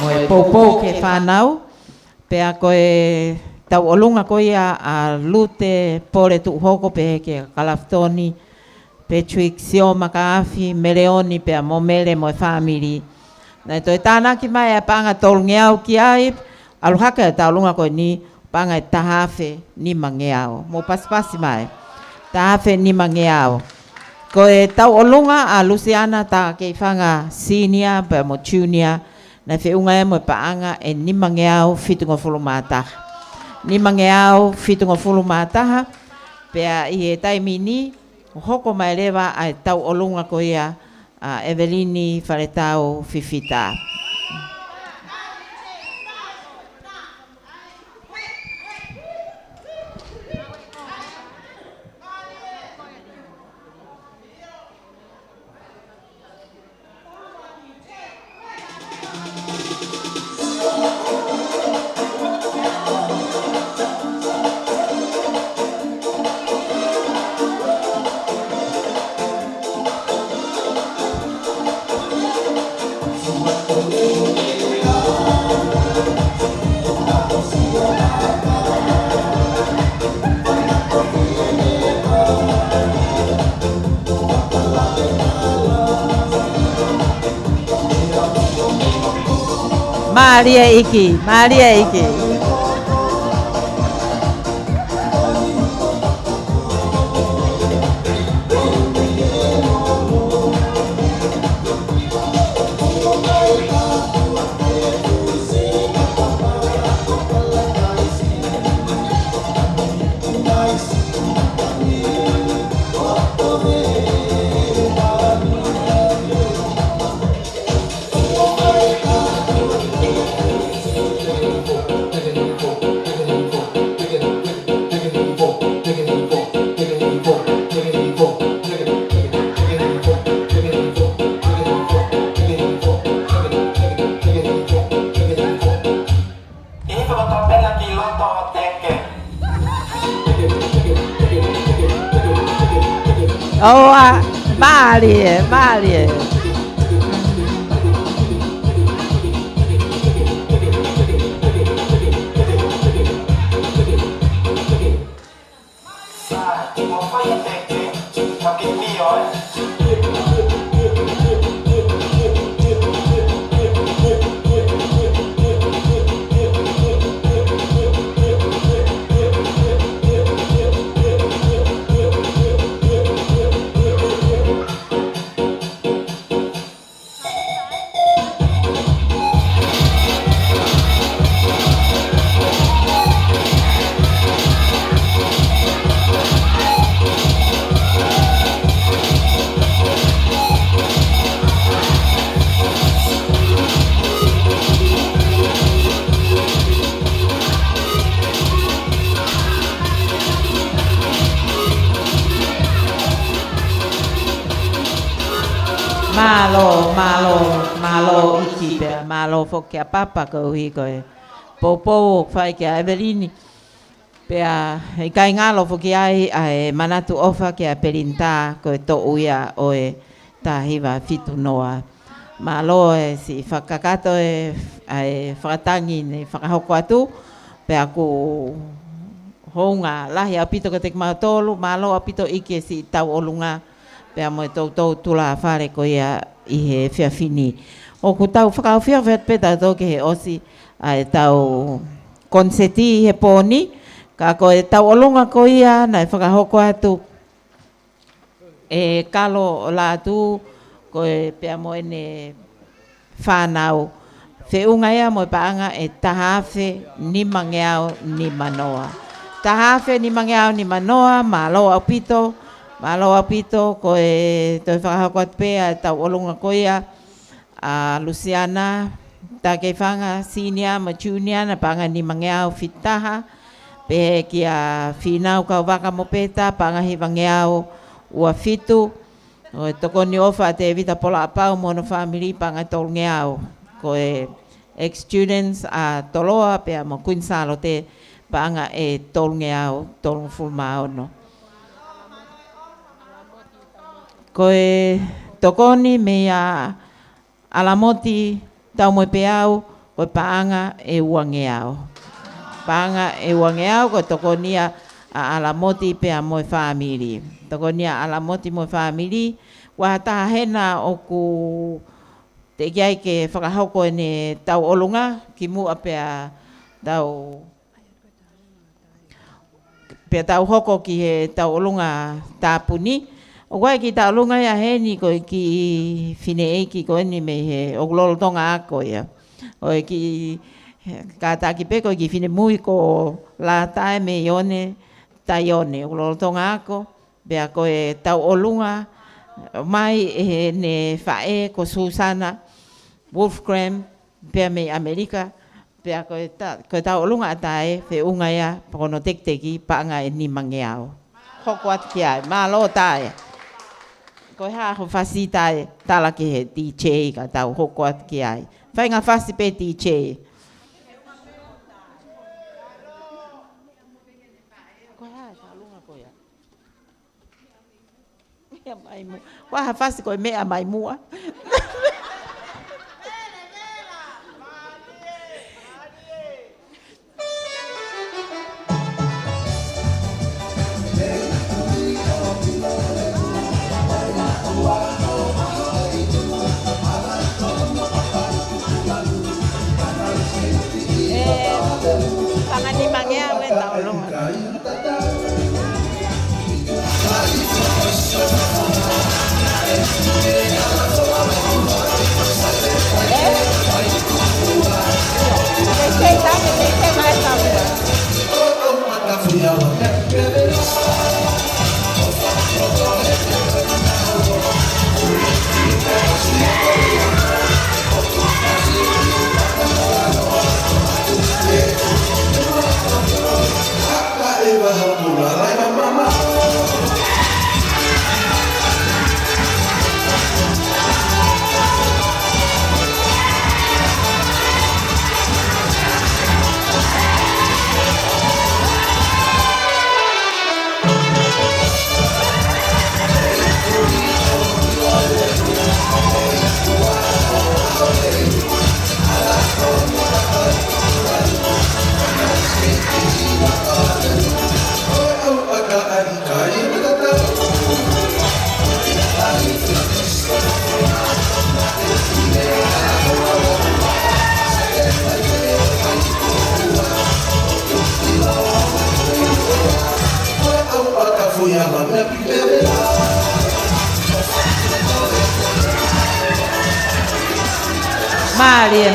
Mo e poupou ke whanau. Pea koe tau olunga koe a lute pore tu hoko pe ke Kalaftoni. Pe Twig Sio Makaafi, Meleoni pea mo mele mo e whamiri. Nei toi tānaki mai a panga tolungi au ki ai. Aluhaka e tau olunga koe ni panga e tahawhe ni mangeao. Mo pasipasi mai. Tahawhe ni mangeao. Ko e tau olunga a Luciana ta kei whanga senior pa mo junior na whiunga e mo e paanga e ni mangeao whitunga whulumataha. Ni mangeao whitunga whulumataha pea i e taimini hoko mai lewa a tau olunga ko ia a Evelini Wharetau Fifita. Maria Iki. Oh, Maria. Malo iki pea, malo foke a papa ko hui koe. Popo whai ke a Evelini. Pea i kai ngalo foke ai a e manatu ofa ke a Perinta koe to uia o e tahiwa fitu noa. Malo e si whakakato e whakatangi ne whakahoko atu. Pea ku hounga lahi apito ka tek mautolu, malo apito ike si tau olunga. Pea mo e tau tula whare ko ia i he whiawhini. O ku tau whakawhia whet peta tau ke he osi a e tau konseti he pōni. Ka ko e tau olunga ko ia na e whakahoko atu. E kalo la atu ko e pea mo ene whanau. Whiunga ia mo e paanga e tahawhe ni mangeao ni manoa. Tahawhe ni mangeao ni manoa, malo apito. Malo apito ko e toi whakahoko atu pea e tau olunga ko ia. A Luciana, ta kei whanga senior ma junior na panga ni mangeao whitaha. Pehe ki a whinau kau waka mo peta, panga hi mangeao ua fitu. O e toko ni ofa te vita pola apau mo no family panga tolngeao. Ko e ex-students a toloa pea mo kuinsalo te panga e tolngeao, tolngfulmao no. Ko e tokoni me a alamoti tau mo peau ko paanga e uangeao. Paanga e uangeao ko tokonia a alamoti pe a mo family. Tokonia alamoti mo family wa ta hena o ku te kiai ke whakahoko ne tau olunga ki mua pe a tau pe tau hoko ki he tau olunga tāpuni. O koe ki tau olunga ia he ni koe ki whine eiki koe ni me he o lolo tonga ako ia. O ki ka ki pe koe ki whine mui ko la tae me ione tai ione o lolo tonga ako. Pea koe tau olunga mai e ne whae ko Susana Wolfgram pea me Amerika pea koe tau olunga atae whe unga ia pakono tekteki paanga e ni mangeao. Hoko atu ki ai, maa lo tae. Koe haa ho whasi tae tala ki he DJ ka tau hoko atu ki ai. Whainga whasi pe DJ. Koe haa tau lunga koe ia. Mea mai mua. Koe haa whasi koe mea mai mua. Pangani mangea we tau lunga.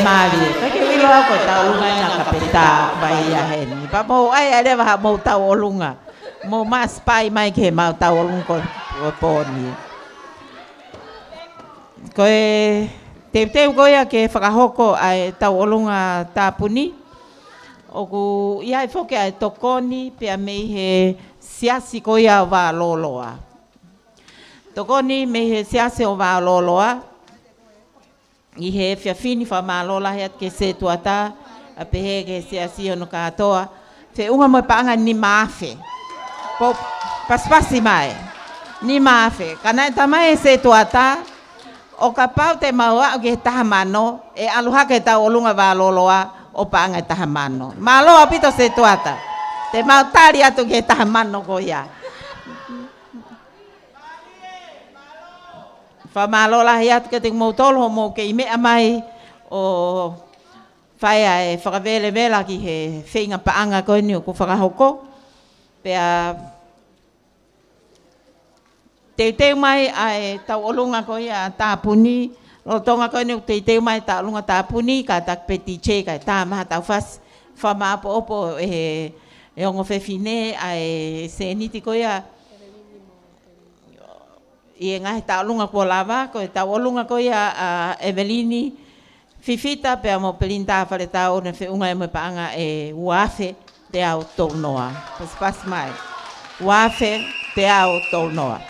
Mali. Kaki wilo ako tau lunga na kapita bahia hen. Pa mo ay ale ba mo tau olunga. Mo mas pai mai ke mau tau olunga ko poni. Koe te koia ke whakahoko ai tau olunga tāpuni. Oku iai foke ai tokoni pia mei he siasi koia wa loloa. Tokoni mei he siasi o wa loloa. I he whiawhini whamalola heat ke se tuata, a pehe ke se asio no katoa. Te unga mo paanga ni maafe. Po paspasi mai. Ni maafe. Kanai tamai se tuata, o ka pau te maua o ke tahamano, e aluha ke tau olunga wāloloa o paanga tahamano. Maloa pito se tuata. Te mau tari atu ke tahamano ko ia. Whamalola hiat ke te mautolo mo ke imea mai o whaia e whakavele vela ki he whinga paanga koe ni o ku whakahoko. Pea te mai ai tau olunga koe a tāpuni. O tonga koe ni o te mai tau olunga tāpuni ka tak peti che kai tā maha tau whas whamaapo opo e ongo whewhine ai se niti koe a I ngahi taulunga ko lava, ko tau olunga ko ia Evelini Fifita pe mo pelinta fale tau na feunga e mo paanga e wafe te au taunoa. Pas mai. Wafe te au taunoa.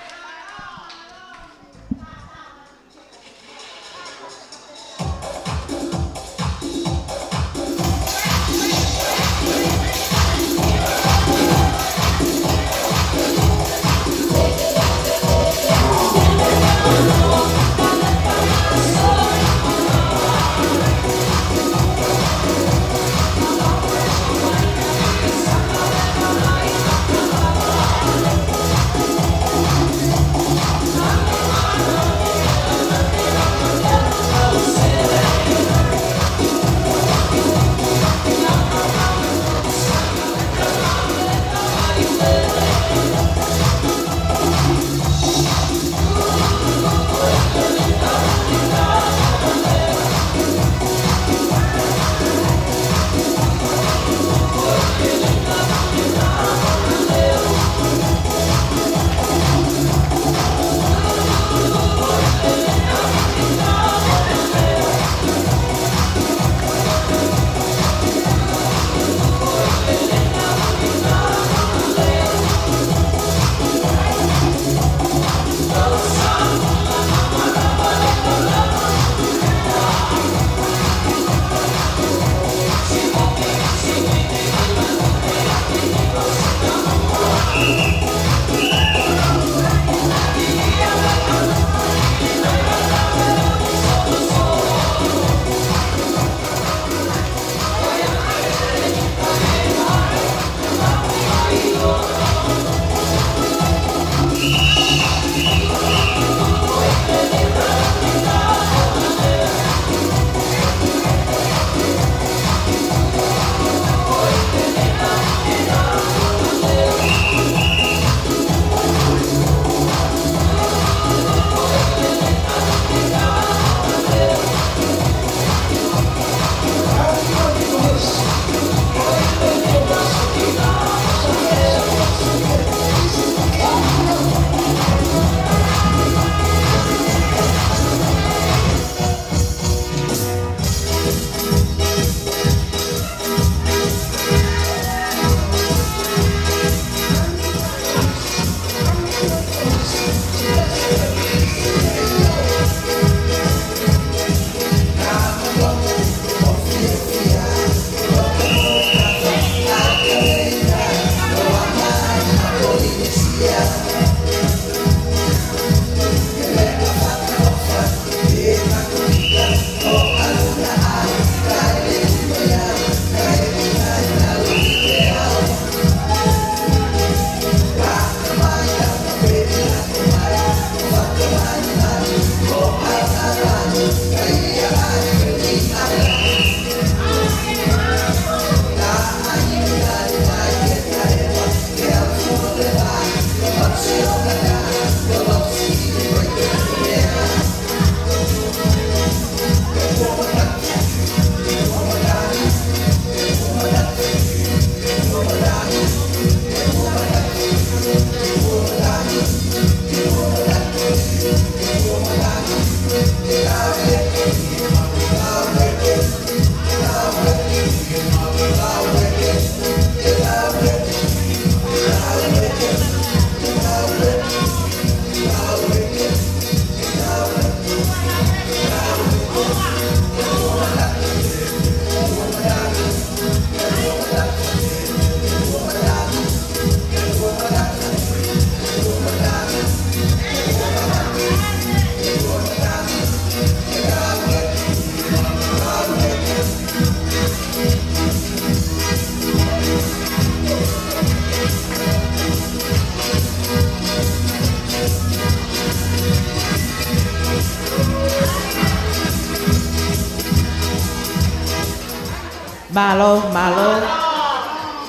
Malo,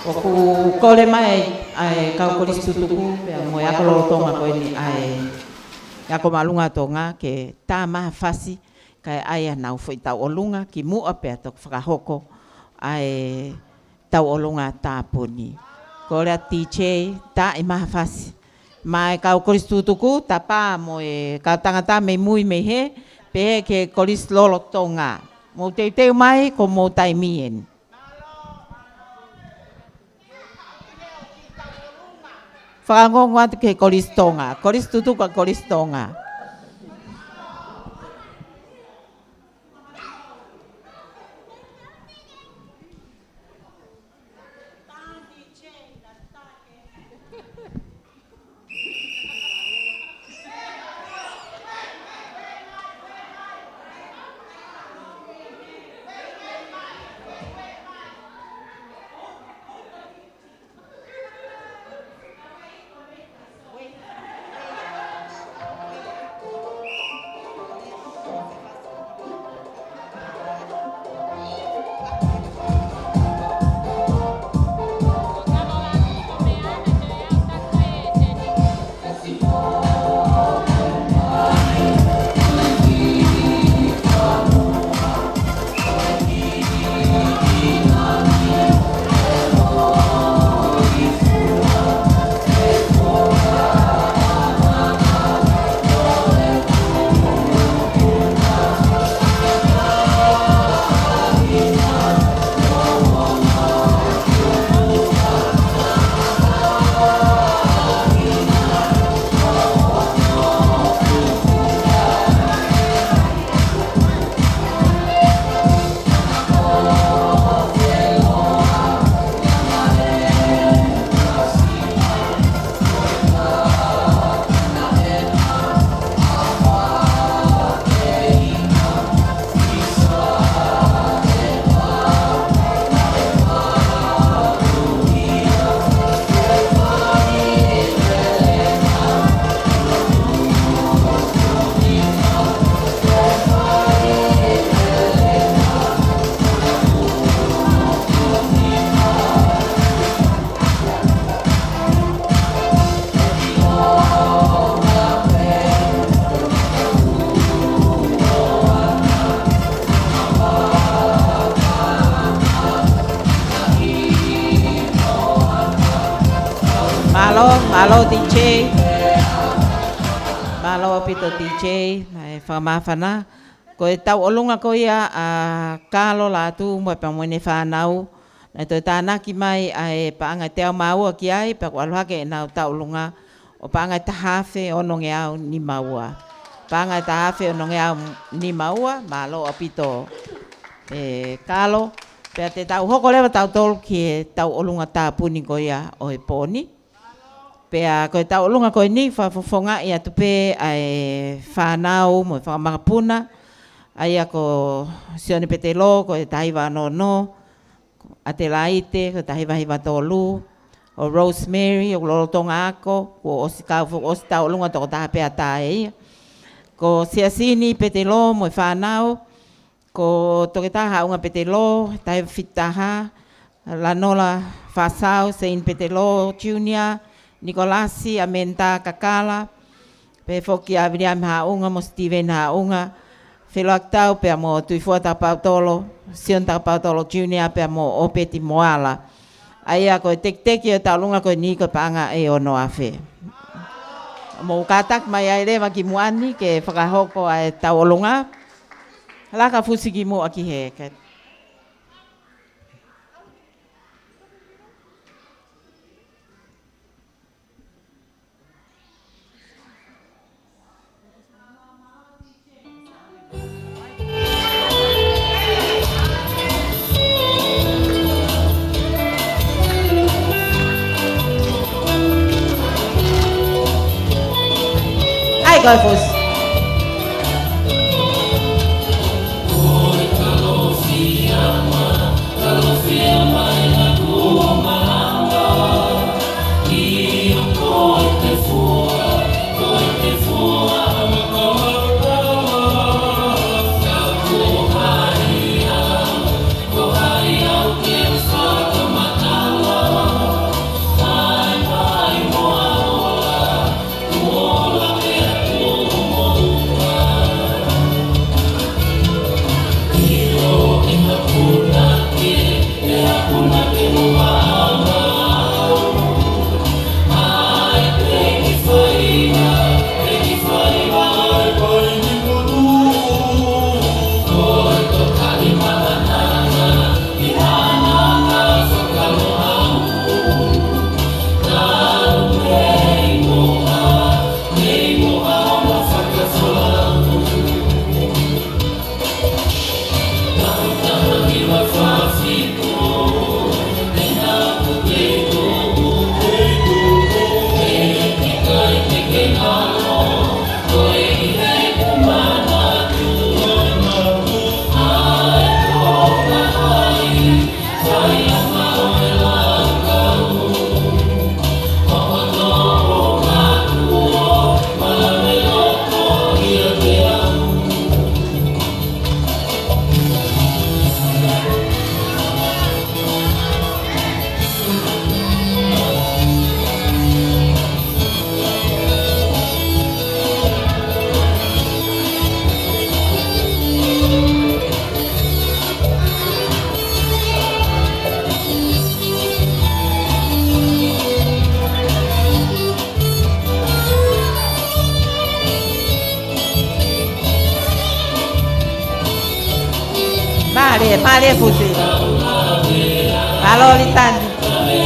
o ku kole mai ai kau Kristu tuku pe mo ya ko tonga ko ni ai ya ko malunga tonga ke ta ma fasi kai ai na foi tau olunga ki mu ape to whakahoko ai tau olunga ta poni ko le tiche ta i ma fasi mai kau Kristu tuku ta pa mo e ka tangata me mui me he pe ke kolis lolo tonga mo te mai ko mo tai mien whakangongo atu ke kolistonga. Kolis tutu ka kolistonga. Malo DJ. Malo pito DJ. Mai whamawhana. Ko e tau olunga ko ia a kalo la tu mo pa mwene whanau. Na to tānaki mai ai paanga te au maua ki ai. Pa kualuha ke nau tau olunga. O paanga tahawhe ononge au ni maua. Paanga tahawhe ononge au ni maua. Malo o pito kalo. Pea te tau hoko lewa tau tolu ki e tau olunga tā puni ko ia o e poni. Pea koe tau olunga koe ni whafonga i atu pe ai whanau mo whakamangapuna. Ai ako sione pete lo koe tahiwa no. A te laite koe tahiwa hiwa tolu. O Rosemary o lolo tonga ako. Ko osi tau olunga toko taha pea tae. Ko siasini pete lo mo whanau. Ko toke taha unga pete lo. Tahiwa whitaha. Lanola whasau sein pete lo junior. Nikolasi, Amenta, Kakala, pe foki a William Haunga, mo Steven Haunga, Wheloak tau pe mo Tuifua Tapautolo, Sion Tapautolo Junior pe mo Opeti Moala. Aia ko teki o taulunga ko ni ko panga e ono afe. Mo katak mai ai lewa ki muani ke whakahoko ai taulunga. Laka fusi ki mo aki he. Golfos. Mare fusi. Malo litan.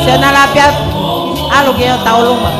Sena lapia alu ke taulunga.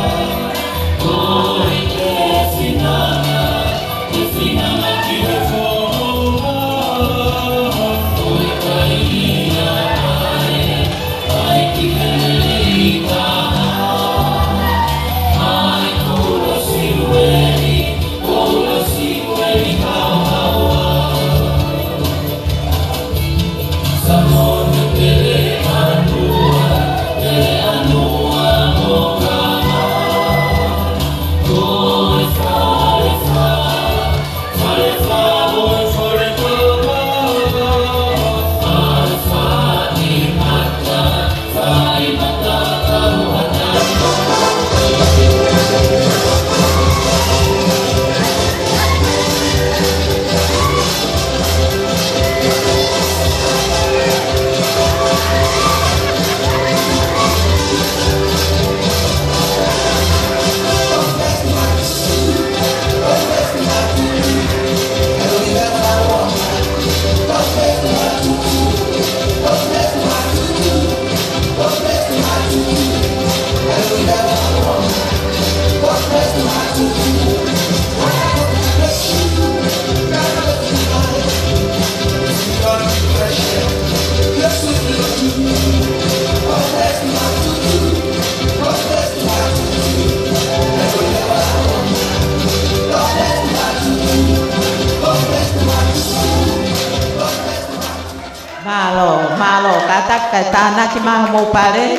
Malo katak katana ki mau pare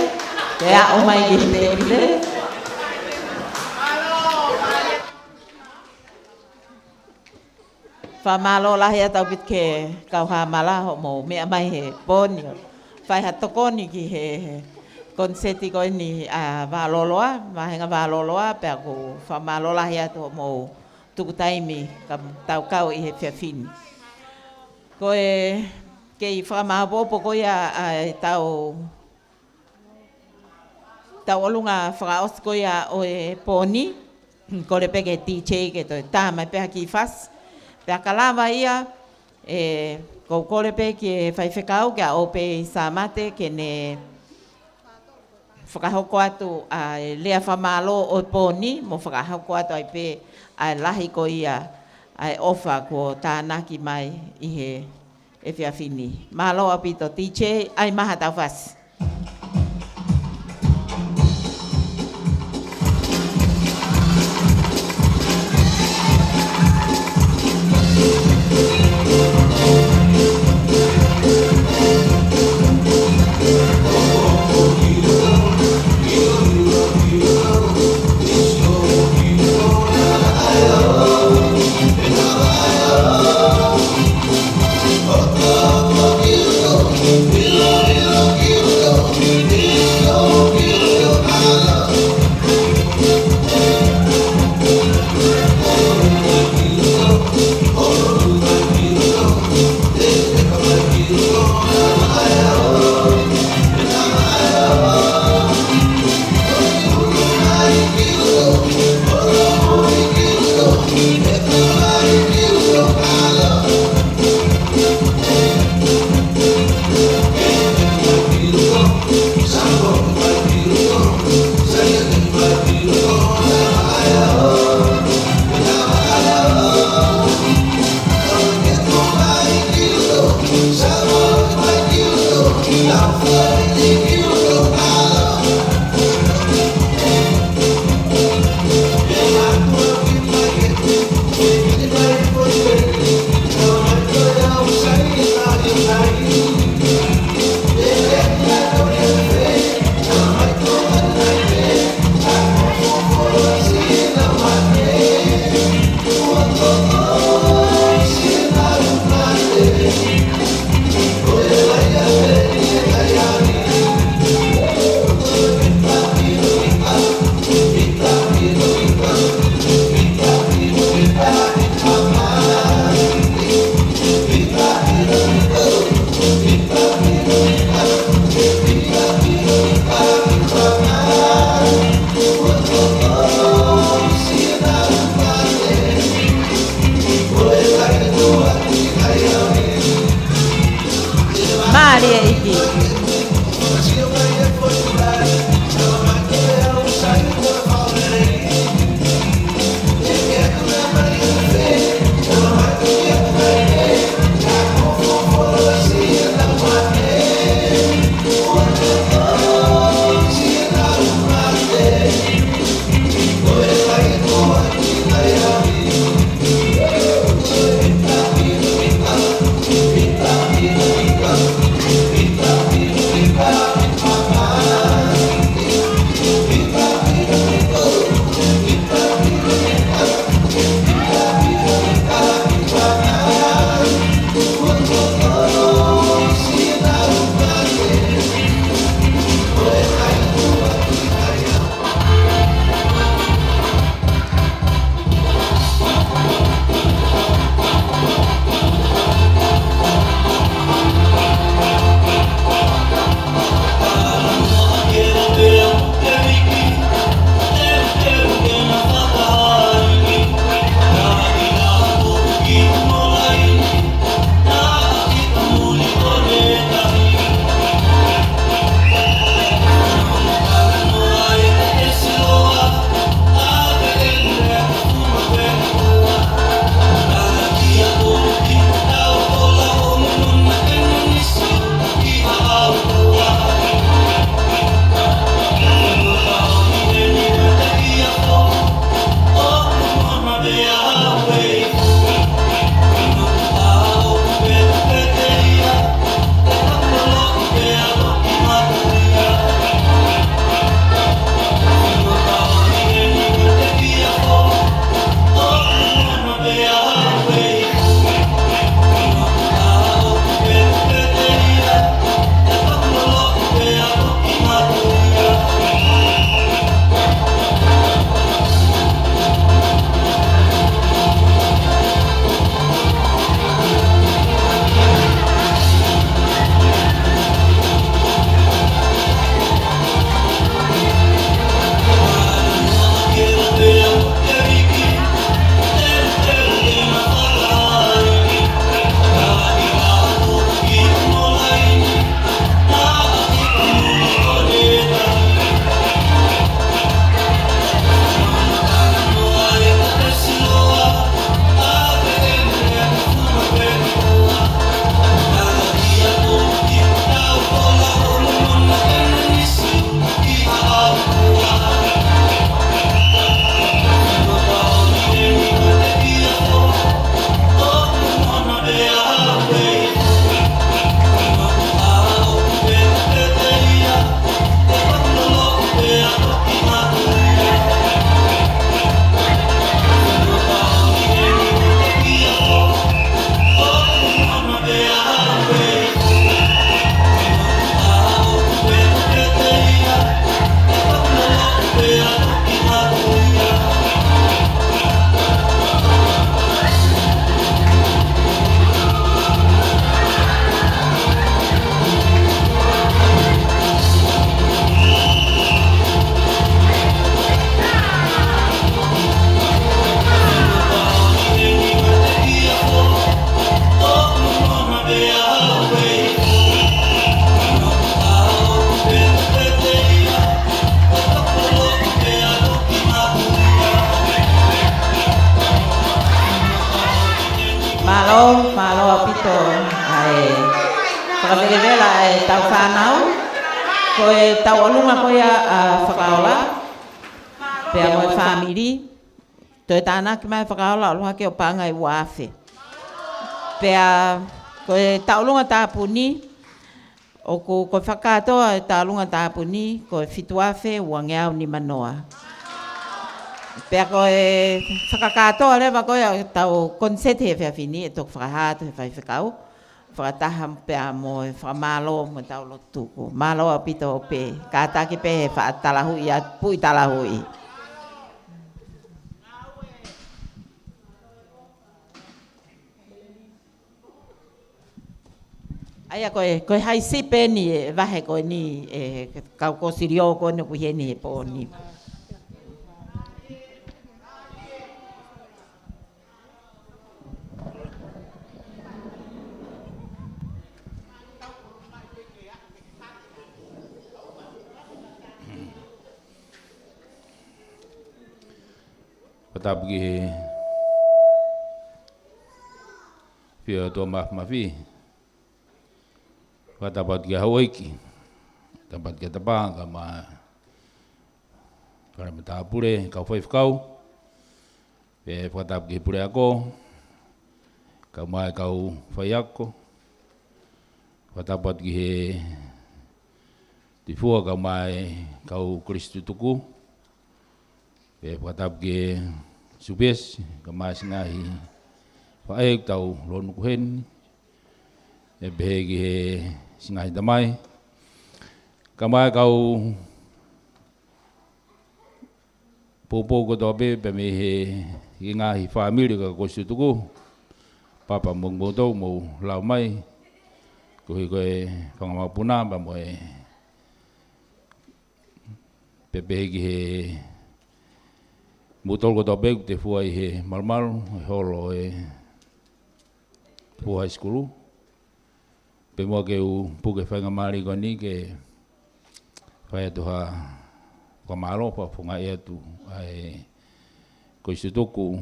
ya umai gile. Fa malo lah ya tau bit ke kau ha mala ho mo me mai he ponio. Fai hat tokoni ki he konseti ko ni a valoloa ma henga valoloa pe ko fa malo lah ya to mo tu taimi kam tau kau i he fiafin. Ko ke i whakamahapopo ko ia tau olunga whakaos ko ia o e poni, ko le peke TJ ke to tā mai peha ki fas. Pea kalama ia, ko le peke whaiwhekau ke a ope sa mate ke ne whakahoko atu a lea whamalo o poni, mo whakahoko atu ai pe a lahi ko ia ai ofa ko tānaki mai i he e whiawhini. Mahalo apito TJ, ai maha tau fas. We love you. malo pito ai whakawelewela e tau whanau. Ko e tau alunga ko ia whakaola. Pea mo e whamiri. Toi tāna ki mai whakaola aloha ke o panga i wāwhi. Pea ko e tau alunga tāpuni. O ko whakatoa e tau alunga tāpuni. Ko e whituawhi ua ngeau ni manoa. Pea ko e whakakatoa lewa ko e tau konsete he whiawhini e tōku whakahato he whaiwhikau. Whakataha pea mo e whakamalo mo tau lotuku. Malo a pito o pe. Kātaki pe he whaatalahu i a pui talahu i. Aia koe hai sipe ni e wahe koe ni e kau ko sirio koe no kuhe ni e po ni. Patap ki pia to mafi patapat ki hawaiki tapat ki tapang kama para mata pure kau fai kau pe patap ki pure ako kama kau fai ako patapat ki tifua kama kau Kristu tuku pe patap ki subes kama sinahi faek tau lon kuhen e begi he singai damai kama kau popo ko dobe pe me he inga hi family ka ko sutuku papa mong boto mo lau mai ko hi ko e pangapuna ba mo e pe begi he mutol ko dobe te fuai he malmal holo e fuai skulu pe mo ke u puke whainga mari ko ni ke whai atu ha whamaro pa whunga e atu ai ko isi tuku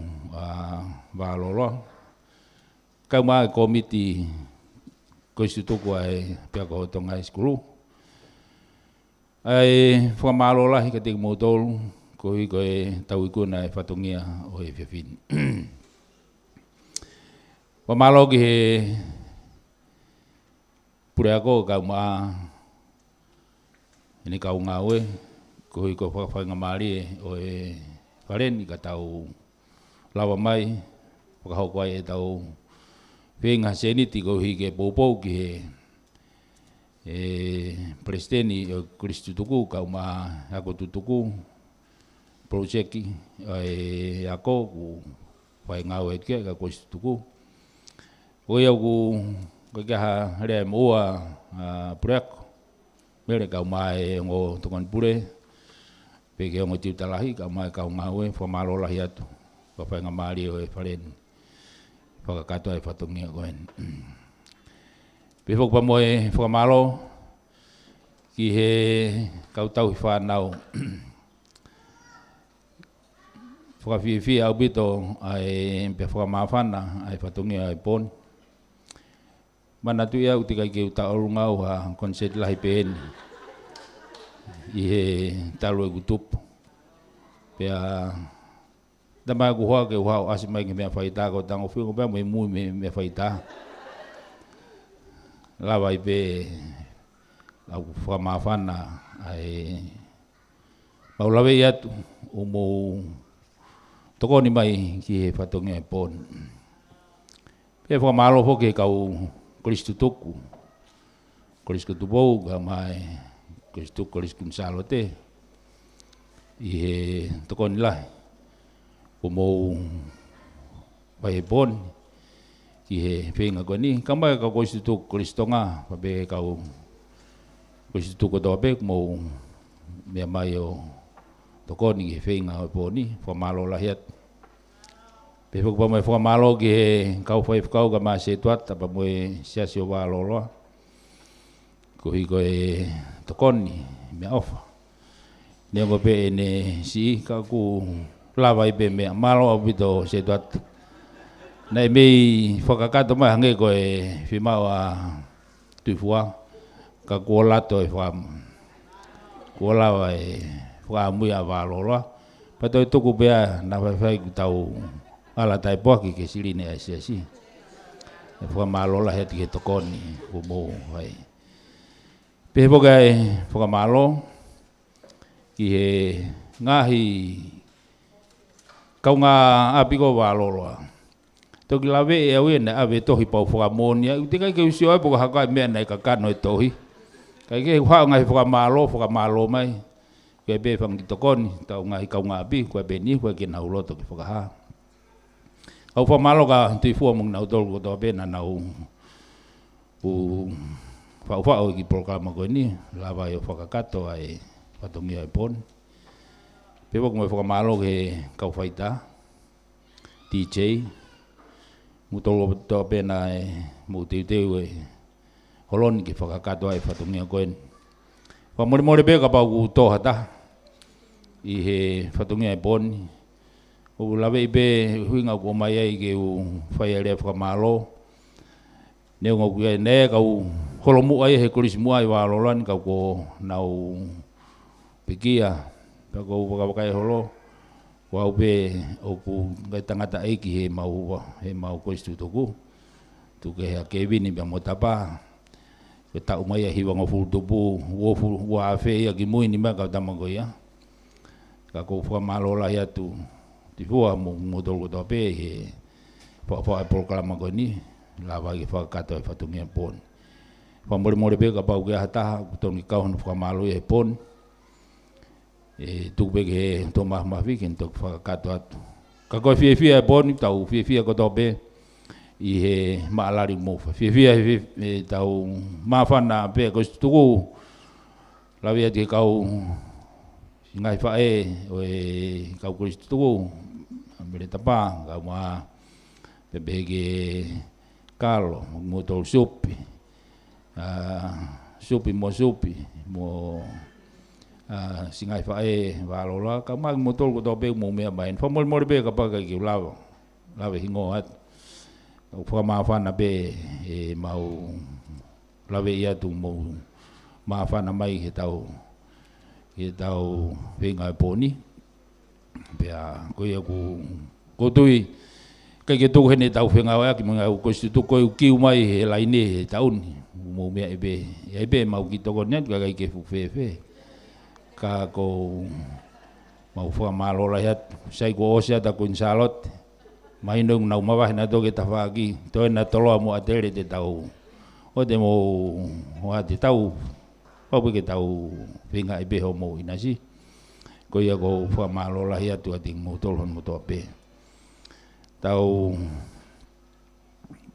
wālolo kau maa komiti ko isi tuku ai pia ko hotonga i skulu ai whamaro lahi ka tiki motolu ko i ko e tau ikuna e whatongia o e whiawhini whamaro ki he pure ako kau maa ini kau ngawe ko i ko whakawhainga maari o e wharen i ka tau lawa mai whakahoko ai e tau whenga seniti ko hi ke popou ki he presideni o Kristu tuku kau maa ako tutuku projeki e ako ku whaingawe ke ka Kristu tuku ko i au ko kaha rea moa pureko mere kau mai ngo tukan pure pe ke ngo tiu talahi kau mai kau ngawe whamalo lahi atu ko whainga maari o e wharen whakakato e whatongia koen pe whok pa moe whamalo ki he kau tau hi whanau whakawhiwhi au bito ai pe whakamawhana ai whatongia ai pon mana tu ia utika ke uta orungau ha konset lahi pen i he talo e gutup pea dama ku hoa ke hoa asimai ke mea whaita ko tango whio ko pea mo mui me whaita lawa i pe au whamawhana ai maulawe i atu o mo tokoni mai ki he whatonga e pon pe whamalo hoke kau Kristu tuku, Kristu tupou ka mai, Kristu nsalo te, i he tokoni lahi, ko mou vai pon, ki he whenga koe ni, ka mai ka Kristu tuku Kristonga, pape kau Kristu tuku toa pe, mou mea mai o tokoni ki he whenga o poni, whamalo lahi atu. Pe fuk pa moe whamalo ki he kau whai whakau ka maa se tuat, tapa moe siasi o wāloloa. Ko hi koe tokoni, mea ofa. Nea ko pe ne si ka ku lawa i pe mea malo au bito se tuat. Nei mei whakakato mai hange ko e whimau a tuifua. Ka kua lato e kua lawa e whaamui a wāloloa. Pato e tuku pia na whaiwhai ku tau ala tai poaki ke sirine a siasi. E whamalola heti ke tokoni ku mou vai. Pehe poka e whamalo ki he ngahi kau ngā apiko wāloloa. Toki lawe e au ene awe tohi pau whakamonia. Te kai ke usio ai poka hakai mea nei ka kano e tohi. Kai ke whao ngai whakamalo mai. Kua be whangi tokoni, tau ngai kau ngā api, kua be ni, kua ke nau loto ki whakaha. Au whamalo ka tui fua mong nau tolu kotoa be na nau whao ki programa koe ni, lawa e whakakato ai patongia e pon. Pewa kumai whakamalo ke kau whaita, DJ, mutolo toa be na e muteu e holoni ki whakakato ai patongia koe ni. Whamore be ka pau ku toha ta, i he whatongia e poni. O lawe i be huinga ko mai ai ke u whai area whakamalo. Neo ngau kia ne kau holomu ai he korismua i wālolan kau ko nau pikia. Kau ko wakawakai holo. Wau be o ku ngai tangata eiki he mau koristu toku. Tuke hea Kevin i bia motapa. Ke tau mai a hiwa ngofuru tupu, ua awhe ia ki mui ni mea kau tamango ia. Ka kou whamalola ia tu, ti hua mo tolu kotoa pe he whakawha e proklama koe ni, lawa ki whakakato e whatungia pon. Whamore pe ka pau ke ahataha, kutongi kauhanu whamalo ia he pon. E tuku pe ke he tō mahmahi ke ntok whakakato atu. Ka koe whiawhia e pon, tau whiawhia kotoa pe, i he maalari mofa. Whiawhia he tau mawhana pe ko tuku lawi ati kau ngai whae o e kau kuristu tuku mire tapa kau maa pepe ke kalo mo tolu supi mo singai whae walola kau maa mo tolu koto pe mo mea main whamori pe ka paka ki lawe hingo atu. O whamawhana be e mau lawe ia tu mau mawhana mai he tau whenga e poni. Pea koe ko tui kai ke tuku hene tau whenga oa ki mga ko si tu koe kiu mai he laine he tauni. Mo mea ebe mau ki toko net kai ke fuwhewe. Ka ko mau whamalola hiat sai ko osia ta kuin salot. Mai nung nau mawahi na toke tawhaki, toi na toloa mo atere te tau. O te mo te tau, papu ke tau whinga i beho mo inasi. Ko ia ko whamalola hia tu ating mo tolhon mo toa pe. Tau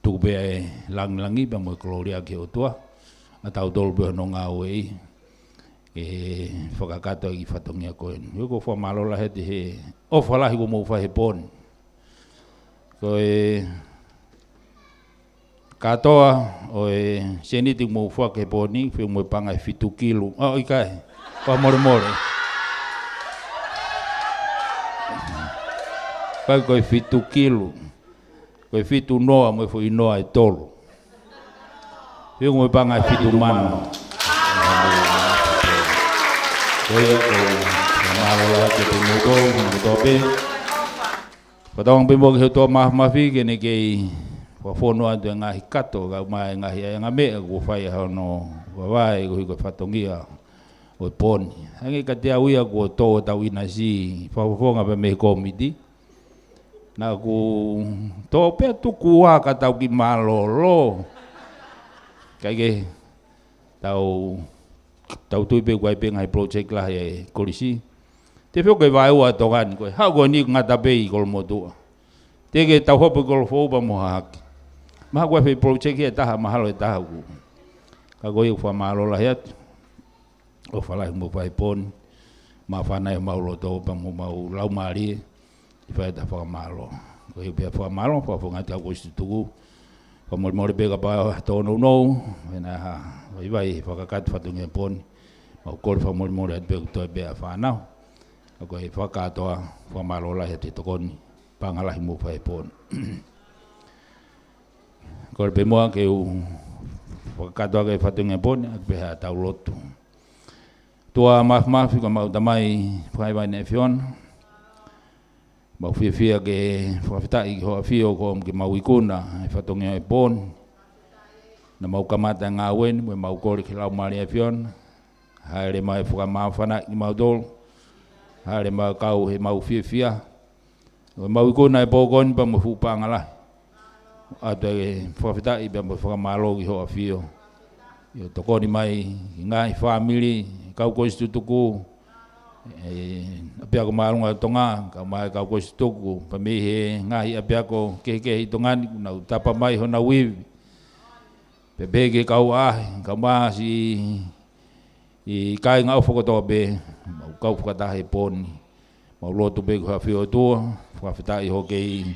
tuku pe langi pa mo kloria ke o tua. A tau tolu beho no ngā oi. E whakakato i whatongia koen. Yo ko whamalola hea te he ofalahi ko mo whahe poni. Ko e katoa o e seniti mo fuak he poni fi mo panga 2 kilo. Oh ikai. Pa more. Kai ko 2 kilo. Ko 2 noa mo fo inoa e tolo. Fi mo panga 2 mano. Ko e ko malola ke mo tope. Patong pimbo ke to mafi ke ne ke fono atu ngahi kato ga mai ngahi nga me ko fai hono vai ko fatongia o pon hangi ka te uia ko to ta wina si fonga pe me komiti na ku to pe tu kuwa ka tau ki malolo kai ke tau tu pe ko pe ngai project la e kolisi. Te whio koe vai ua tokani koe, hau koe ni ngata pei kol motua. Te ke tau hopu kol fōpa moha haki. Maha koe whai project hea taha, mahalo e taha ku. Ka koe u whamalola heat, o whalai mo whai poni, ma whanai mau loto pa mo mau lau maari, i whai ta whamalo. Koe pia whamalo, whawhungati au koe situku. Whamori peka pa tono nou, wena ha, vai whakakati whatungia poni. Mau kore whamori at peka toi pia whanau. Ako e whakatoa whamalola he te tokoni, pangalahi mo whai poni. Ko pe moa ke u whakatoa ke whatunga pone a pe ha tau lotu. Tua mafi ko mau tamai whaiwai ne whiona. Mau whiawhia ke whawhitai ki hoa whio ko ke mau ikuna e whatunga e pone. Na mau kamata ngā weni, mo mau kore ki lau maari e whiona. Haere mai whakamawhana ki mau tolu. Haere mau kau he mau whiawhia. Mau ikuna e pōkoni pa mo whupanga lai. Ato e whawhitai pa mo whakamalo ki hoa whio. Io tokoni mai ngai family, kau koistu tuku. Apia ko marunga tonga, kau mai kau koistu tuku. Pa me he ngai apia ko kehi tongani, na tapa mai hona wiwi. Pepeke kau kau maa si i kai ngau whakatoa be, kau whakatahe poni. Mau lotu be ko hawhio tua, whawhitai ho kei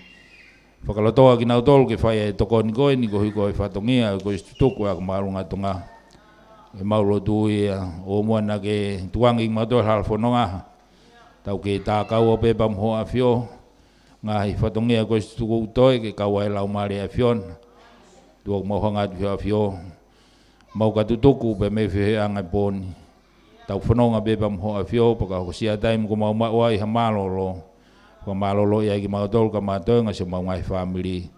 whakalotoa ki nau tolu ke whai e tokoni koe, ni ko hui koe whatongia, ko istutuku a ko marunga tonga. E mau lotu ia o moana ke tuangi matua halfononga. Tau ke tā kau o pepa mhoa whio, ngahi whatongia ko istutuku utoe ke kau ai lau maari a whiona. Tuok mau hangat whio, mau katutuku pe me whihe angai poni. Tau whanonga pepa mhoa whio, paka ho sia taim ko mau mawai ha malolo. Ko malolo ia ki mau tolu ka mātoenga se mau ngai family.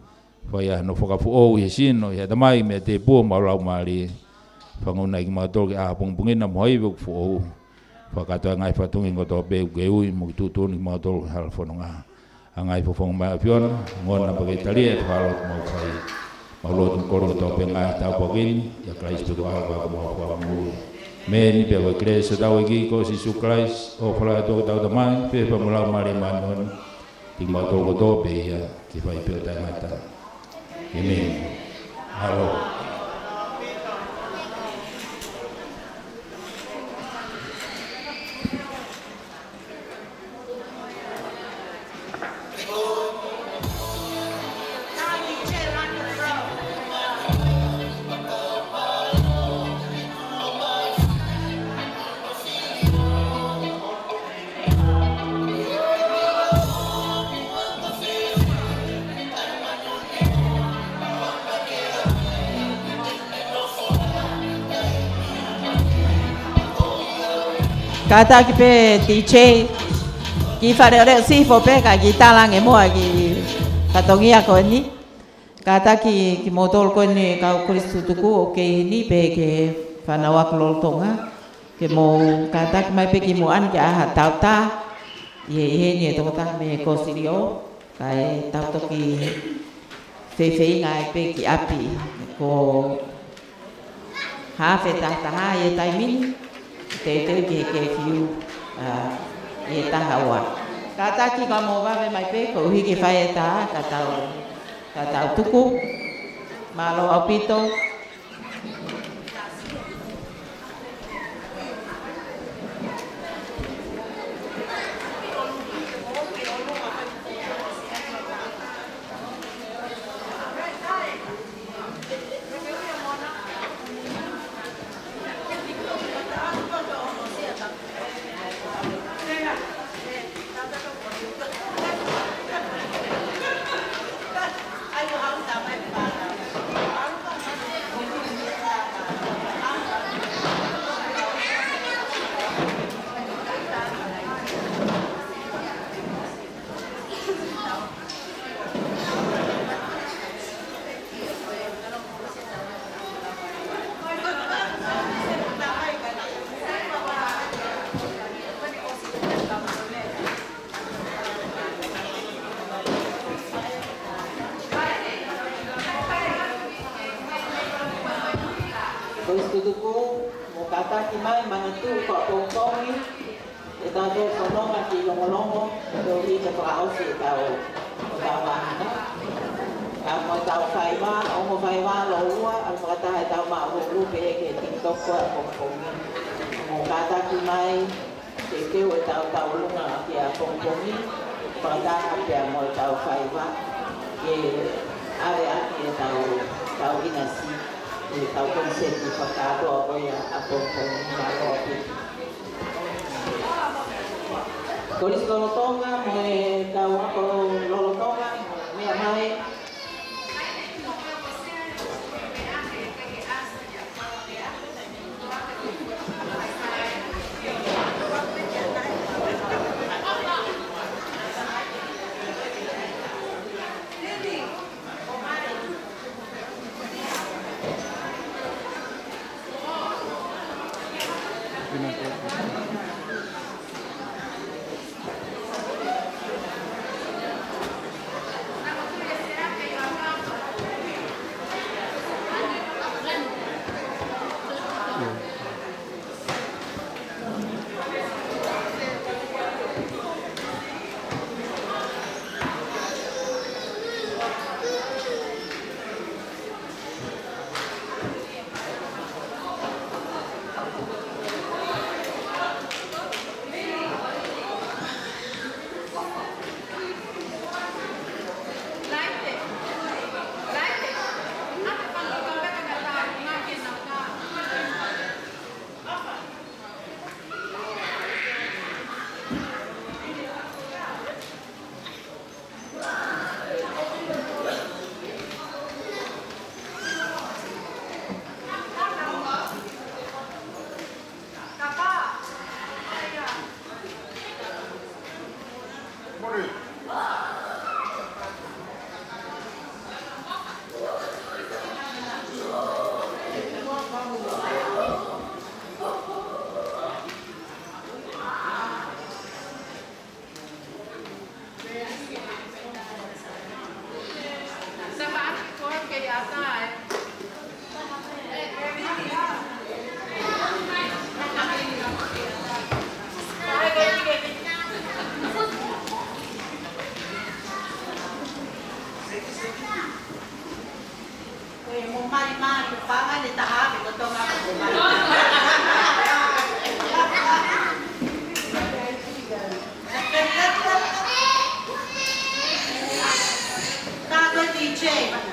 Whai no whakafu o i he sino, i hata mai me te pua mau lau maari. Whanguna ki mau tolu ki a pungpungina mo hei wuk fu o. Whakatoa ngai whatungi ngoto pe uke ui, mo ki tutuni ki mau tolu ki halwhanonga. A ngai whawhonga mai a whiona, ngona pa kei talia e whalot mau whai. Mau lotu koro to pe ngai tau pokini, ya Kristo ko alwa ko mau whamui. Meni pe wa Kristo tau iki ko Sisu Christ, o whala to tau tamai, pe pa mulau mare manon, tik mau toko to pe ya, ki whai pe tai mata. Amen. Halo. Kata ki pe DJ ki whare ore si fo pe ka ki talang e moa ki katongia ko ni. Kata ki motol ko ni kau Kristu tuku o ke ni pe ke whanawak lol tonga. Ke mo kata ki mai pe ki mo an ki aha tau ta. Ie ni e toko ta me ko sirio. Kai tau to ki whewhei ngai pe ki api. Ko hawhe tahtaha e taimini. Te ki whiu e tahaua. Ka taki ka mō wawe mai pe, ko uhi ki whai e tā, ka tau tuku, malo au pito. Tutuku mo kata ki mai manatu ko tongtongi e tanto sonoma ki longo do ri te pa o si tau wa na a mo tau fai ma o mo fai ma lo ua al kata e tau ma o lu pe ke TikTok ko mo kata ki mai te o tau lunga ki a kongongi pa ta ki a mo tau fai ma e are a ki tau inasi tau konsep di whakātoa ko ia a pōpō malo api. Koris lolotonga, mo e tau ako lolotonga, mea mai. Tago DJ.